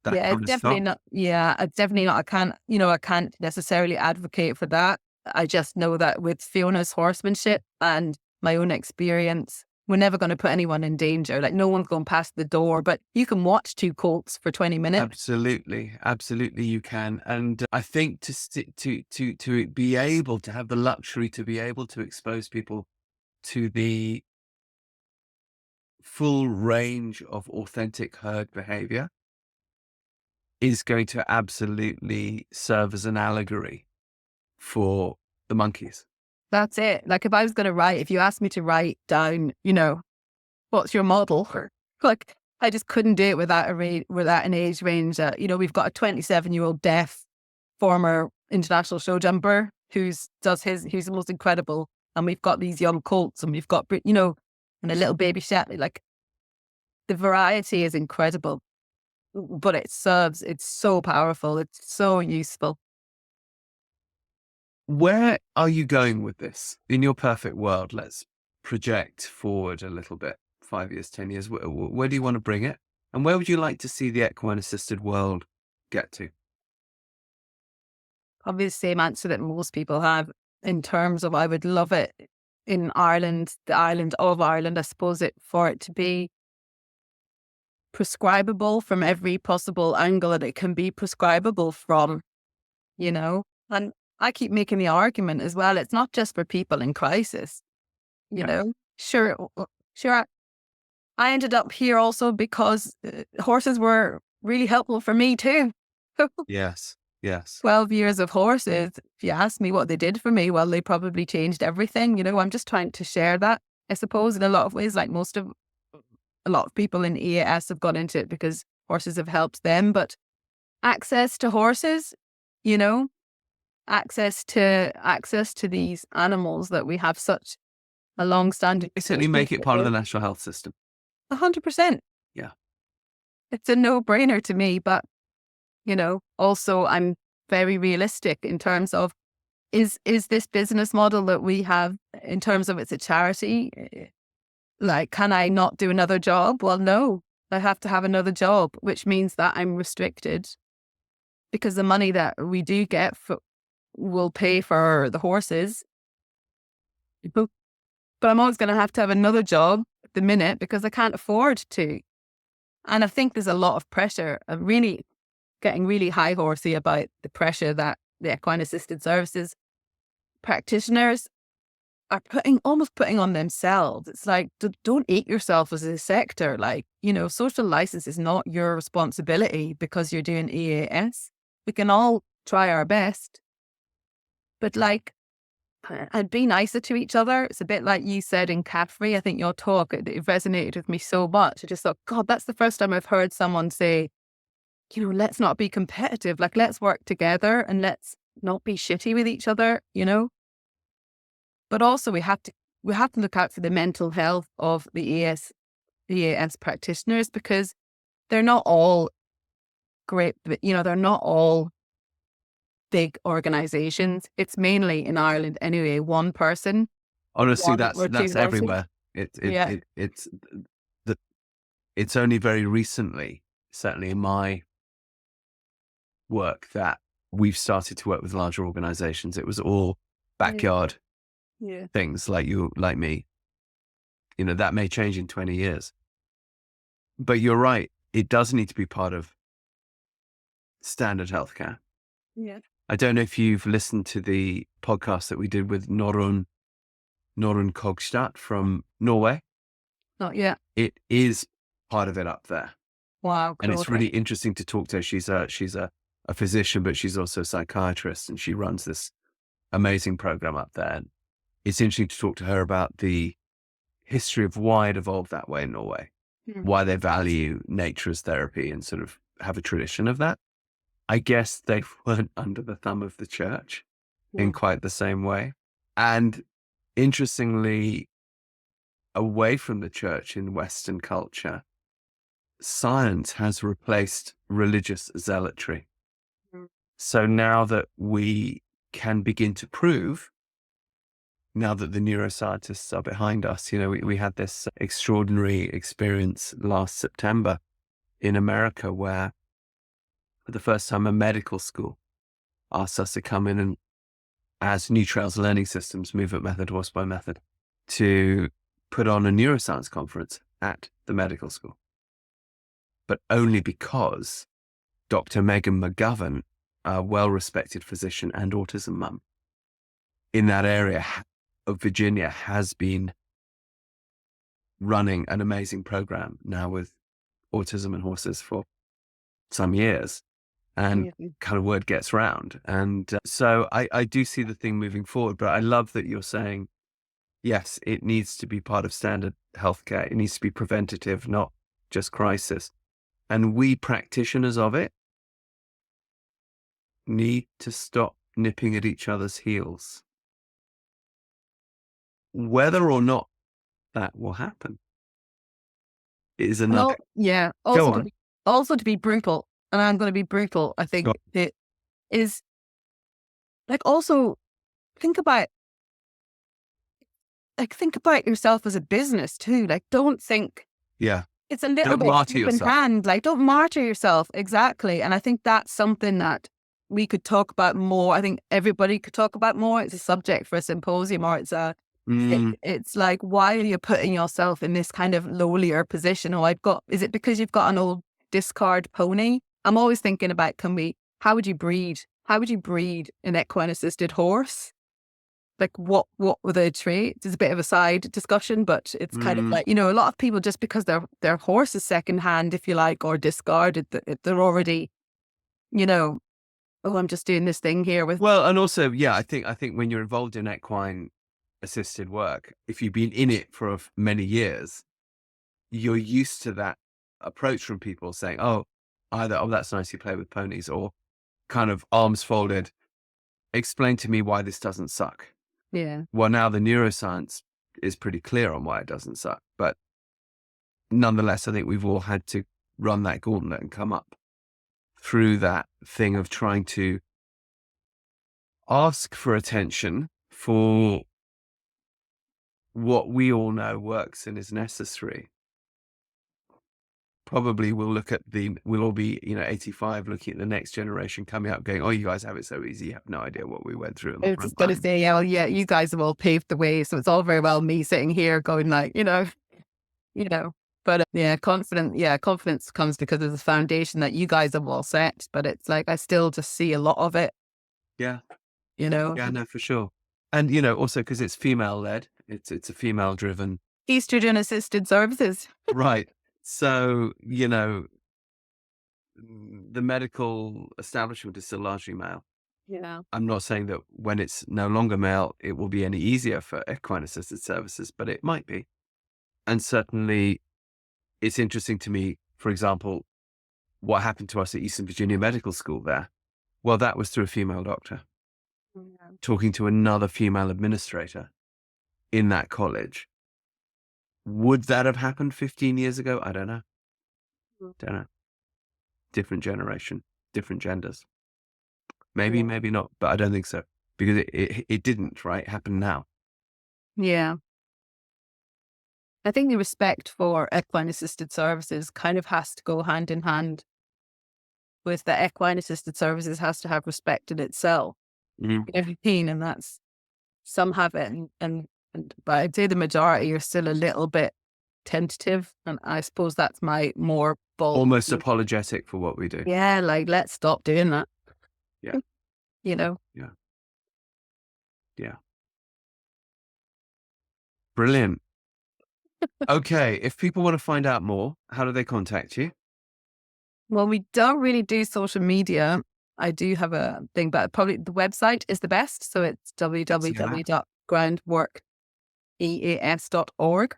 that. Yeah, it's definitely not. Yeah, it's definitely not. I can't necessarily advocate for that. I just know that with Fiona's horsemanship and my own experience, we're never going to put anyone in danger. Like, no one's going past the door, but you can watch 2 colts for 20 minutes. Absolutely you can. And I think to be able to have the luxury to be able to expose people to the full range of authentic herd behavior is going to absolutely serve as an allegory for the monkeys. That's it. Like, if you asked me to write down, what's your model? Like, I just couldn't do it without an age range. We've got a 27-year-old deaf former international show jumper who's the most incredible. And we've got these young colts, and we've got, and a little baby Shetland. Like, the variety is incredible, but it's so powerful. It's so useful. Where are you going with this? In your perfect world, let's project forward a little bit, 5 years, 10 years. Where do you want to bring it? And where would you like to see the equine-assisted world get to? Probably the same answer that most people have, in terms of, I would love it in Ireland, the island of Ireland, I suppose, for it to be prescribable from every possible angle that it can be prescribable from, And I keep making the argument as well. It's not just for people in crisis, you know. Sure, I ended up here also because horses were really helpful for me too. Yes. 12 years of horses, if you ask me what they did for me, well, they probably changed everything. You know, I'm just trying to share that, I suppose, in a lot of ways, like a lot of people in EAS have got into it because horses have helped them. But access to horses, you know, access to these animals that we have such a long-standing. Certainly make it part of the national health system. 100%. Yeah. It's a no-brainer to me, but, you know, also I'm very realistic in terms of, is this business model that we have in terms of it's a charity, like, can I not do another job? Well, no, I have to have another job, which means that I'm restricted because the money that we do get will pay for the horses. But I'm always going to have another job at the minute because I can't afford to. And I think there's a lot of pressure. I'm really getting really high horsey about the pressure that the equine-assisted services practitioners are almost putting on themselves. It's like, don't eat yourself as a sector. Like, you know, social license is not your responsibility because you're doing EAS. We can all try our best. But like, and be nicer to each other. It's a bit like you said in Caffrey. I think your talk, it resonated with me so much. I just thought, God, that's the first time I've heard someone say, you know, let's not be competitive. Like, let's work together and let's not be shitty with each other, you know? But also we have to look out for the mental health of the EAS practitioners because they're not all great, you know, they're not all big organizations. It's mainly in Ireland anyway, one person. Honestly, that's everywhere. It's only very recently, certainly in my work, that we've started to work with larger organizations. It was all backyard things like you, like me. You know, that may change in 20 years. But you're right. It does need to be part of standard healthcare. Yeah. I don't know if you've listened to the podcast that we did with Norun Kogstad from Norway. Not yet. It is part of it up there. Wow. And it's really interesting to talk to her. She's a physician, but she's also a psychiatrist, and she runs this amazing program up there. And it's interesting to talk to her about the history of why it evolved that way in Norway, why they value nature as therapy and sort of have a tradition of that. I guess they weren't under the thumb of the church in quite the same way. And interestingly, away from the church in Western culture, science has replaced religious zealotry. So now that we can begin to prove, now that the neuroscientists are behind us, you know, we had this extraordinary experience last September in America where for the first time a medical school asked us to come in and, as New Trails Learning Systems, movement method, horseback method, to put on a neuroscience conference at the medical school. But only because Dr. Megan McGovern, a well-respected physician and autism mum in that area of Virginia, has been running an amazing program now with autism and horses for some years. And kind of word gets round. And so I do see the thing moving forward, but I love that you're saying, yes, it needs to be part of standard healthcare. It needs to be preventative, not just crisis. And we practitioners of it need to stop nipping at each other's heels. Whether or not that will happen is another. Also to be brutal, and I'm going to be brutal, I think it is like, also think about yourself as a business too. Like, don't think it's a little bit open hand. Like, don't martyr yourself. Exactly. And I think that's something that we could talk about more. I think everybody could talk about more. It's a subject for a symposium, or it's like, why are you putting yourself in this kind of lowlier position? Is it because you've got an old discard pony? I'm always thinking about, how would you breed how would you breed an equine-assisted horse? Like what were the traits? It's a bit of a side discussion, but it's kind of like, a lot of people, just because their horse is secondhand, if you like, or discarded, they're already, oh, I'm just doing this thing here with. Well, and also, yeah, I think when you're involved in equine assisted work, if you've been in it for many years, you're used to that approach from people saying, oh, either, oh, that's nice, you play with ponies, or kind of arms folded, explain to me why this doesn't suck. Yeah. Well, now the neuroscience is pretty clear on why it doesn't suck. But nonetheless, I think we've all had to run that gauntlet and come up through that thing of trying to ask for attention for what we all know works and is necessary. Probably we'll all be, 85, looking at the next generation coming up going, oh, you guys have it so easy. You have no idea what we went through. I was going to say, yeah, well, yeah, you guys have all paved the way. So it's all very well me sitting here going like, but confidence comes because of the foundation that you guys have all set. But it's like, I still just see a lot of it. Yeah. Yeah, no, for sure. And, also because it's female led, it's a female driven. Estrogen assisted services. Right. So, the medical establishment is still largely male. Yeah. I'm not saying that when it's no longer male, it will be any easier for equine assisted services, but it might be. And certainly it's interesting to me, for example, what happened to us at Eastern Virginia Medical School there. Well, that was through a female doctor talking to another female administrator in that college. Would that have happened 15 years ago? I don't know. Different generation, different genders. Maybe not, but I don't think so. Because it didn't, right? It happened now. Yeah. I think the respect for equine assisted services kind of has to go hand in hand with the equine assisted services has to have respect in itself. Mm-hmm. And that's, some have it but I'd say the majority are still a little bit tentative, and I suppose that's my more bold, almost apologetic for what we do. Yeah, like let's stop doing that. Yeah. Yeah. Brilliant. Okay, if people want to find out more, how do they contact you? Well, we don't really do social media. I do have a thing, but probably the website is the best. So it's www.groundworkeas.org.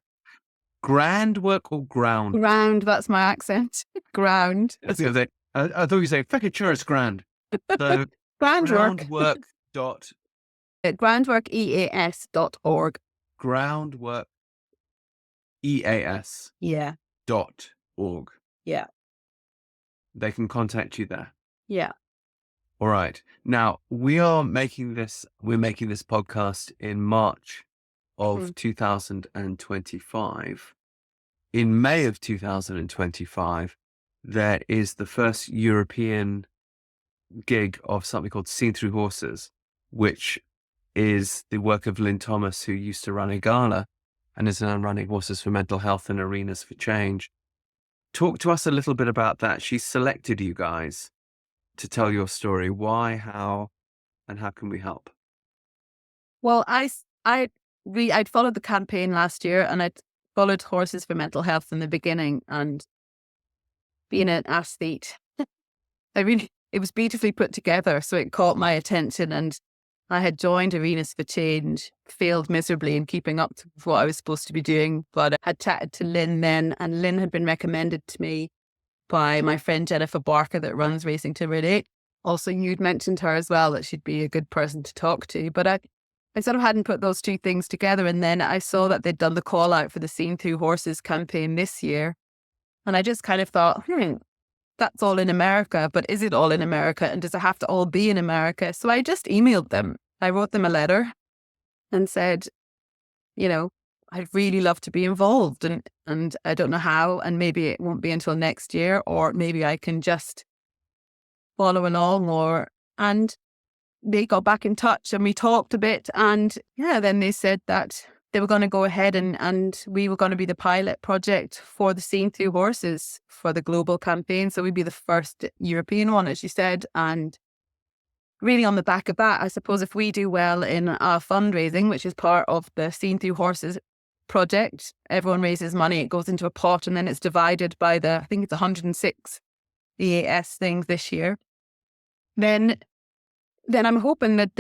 Groundwork or ground? Ground, that's my accent. Ground. I thought you were saying, fucking sure it's grand. So Groundwork. Groundworkeas.org. Groundwork EAS. Yeah. .org. Yeah. They can contact you there. Yeah. All right. Now we're making this podcast in March of 2025. In May of 2025, there is the first European gig of something called Seen Through Horses, which is the work of Lynn Thomas, who used to run a gala and is now running Horses for Mental Health and Arenas for Change. Talk to us a little bit about that. She selected you guys to tell your story. Why, how, and how can we help? Well, I'd followed the campaign last year, and I'd followed Horses for Mental Health in the beginning, and being an athlete, it was beautifully put together. So it caught my attention, and I had joined Arenas for Change, failed miserably in keeping up to what I was supposed to be doing, but I had chatted to Lynn then, and Lynn had been recommended to me by my friend Jennifer Barker that runs Racing to Relate. Also, you'd mentioned her as well, that she'd be a good person to talk to. But I sort of hadn't put those two things together. And then I saw that they'd done the call out for the Seen Through Horses campaign this year. And I just kind of thought, that's all in America, but is it all in America? And does it have to all be in America? So I just emailed them. I wrote them a letter and said, I'd really love to be involved, and I don't know how, and maybe it won't be until next year, or maybe I can just follow along, and they got back in touch and we talked a bit, and then they said that they were going to go ahead and we were going to be the pilot project for the Seen Through Horses for the global campaign. So we'd be the first European one, as you said, and really on the back of that, I suppose if we do well in our fundraising, which is part of the Seen Through Horses project, everyone raises money, it goes into a pot, and then it's divided by I think it's 106 EAS things this year. Then I'm hoping that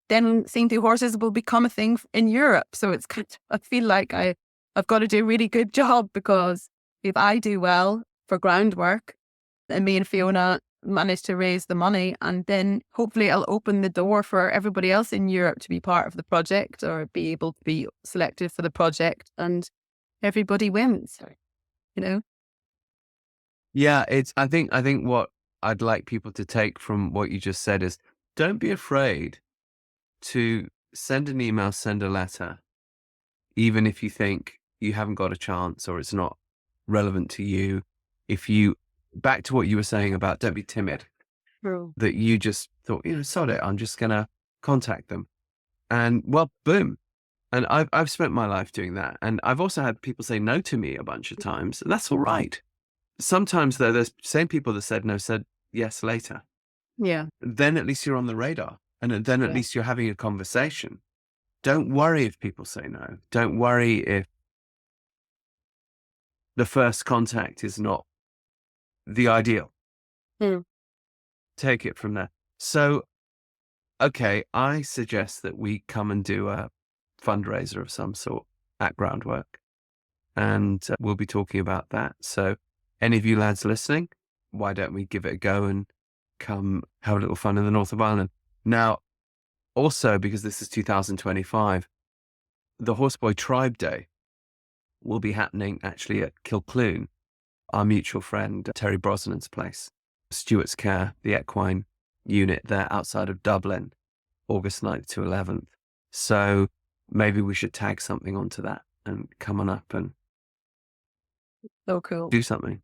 then Seen Through Horses will become a thing in Europe. So it's kind of, I feel like I've got to do a really good job, because if I do well for Groundwork and me and Fiona manage to raise the money, and then hopefully it'll open the door for everybody else in Europe to be part of the project or be able to be selected for the project, and everybody wins, you know? Yeah, I think what I'd like people to take from what you just said is, don't be afraid to send an email, send a letter, even if you think you haven't got a chance or it's not relevant to you. Back to what you were saying about don't be timid, True. that you just thought, sod it, I'm just going to contact them. And well, boom. And I've spent my life doing that. And I've also had people say no to me a bunch of times, and that's all right. Sometimes though, there's same people that said no, said yes later. Yeah. Then at least you're on the radar, and then at least you're having a conversation. Don't worry if people say no. Don't worry if the first contact is not the ideal. Take it from there. So, okay, I suggest that we come and do a fundraiser of some sort at Groundwork, and we'll be talking about that. So any of you lads listening, why don't we give it a go and come have a little fun in the north of Ireland? Now, also, because this is 2025, the Horseboy Tribe Day will be happening actually at Kilcloon, our mutual friend Terry Brosnan's place, Stuart's Care, the equine unit there outside of Dublin, August 9th to 11th. So maybe we should tag something onto that and come on up and So cool. do something.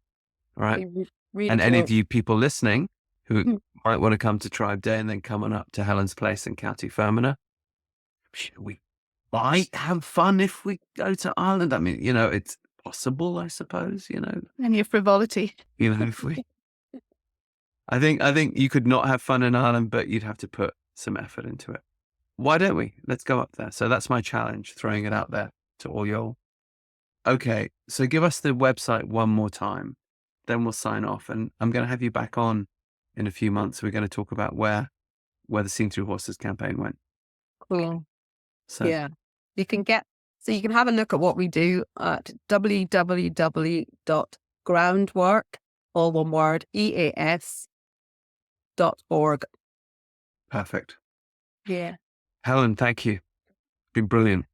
All right. Really And any cool. of you people listening who might want to come to Tribe Day and then come on up to Helen's place in County Fermanagh, we might have fun if we go to Ireland. I mean, it's possible, I suppose, Any frivolity. if we, I think you could not have fun in Ireland, but you'd have to put some effort into it. Why don't we? Let's go up there. So that's my challenge, throwing it out there to all y'all. Okay. So give us the website one more time, then we'll sign off. And I'm going to have you back on in a few months. We're going to talk about where the Seen Through Horses campaign went. Cool. So Yeah. You can have a look at what we do at www.groundwork, all one word, EAS.org. Perfect. Yeah. Helen, thank you. Been brilliant.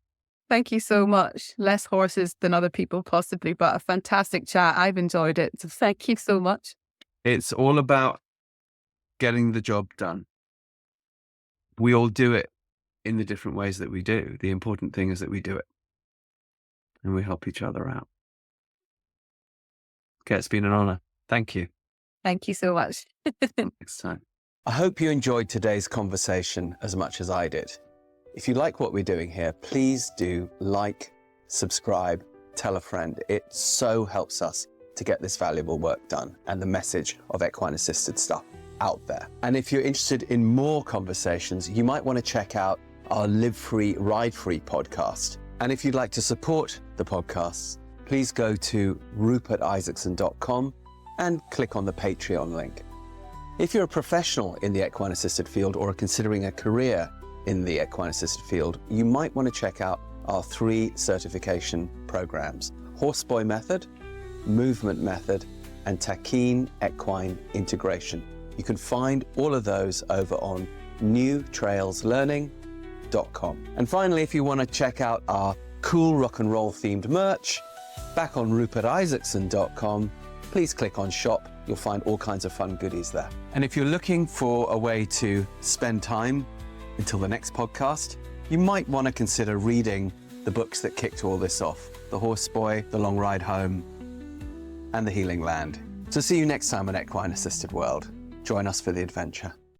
Thank you so much. Less horses than other people possibly, but a fantastic chat. I've enjoyed it. So thank you so much. It's all about getting the job done. We all do it in the different ways that we do. The important thing is that we do it and we help each other out. Okay, it's been an honor. Thank you. Thank you so much. Next time. I hope you enjoyed today's conversation as much as I did. If you like what we're doing here, please do like, subscribe, tell a friend. It so helps us to get this valuable work done and the message of equine-assisted stuff out there. And if you're interested in more conversations, you might want to check out our Live Free, Ride Free podcast. And if you'd like to support the podcasts, please go to rupertisaacson.com and click on the Patreon link. If you're a professional in the equine-assisted field or are considering a career in the equine-assisted field, you might want to check out our 3 certification programs: Horseboy Method, Movement Method, and Taquine Equine Integration. You can find all of those over on newtrailslearning.com. And finally, if you want to check out our cool rock and roll themed merch, back on rupertisaacson.com, please click on shop. You'll find all kinds of fun goodies there. And if you're looking for a way to spend time until the next podcast, you might want to consider reading the books that kicked all this off: The Horseboy, The Long Ride Home, and The Healing Land. So see you next time on Equine Assisted World. Join us for the adventure.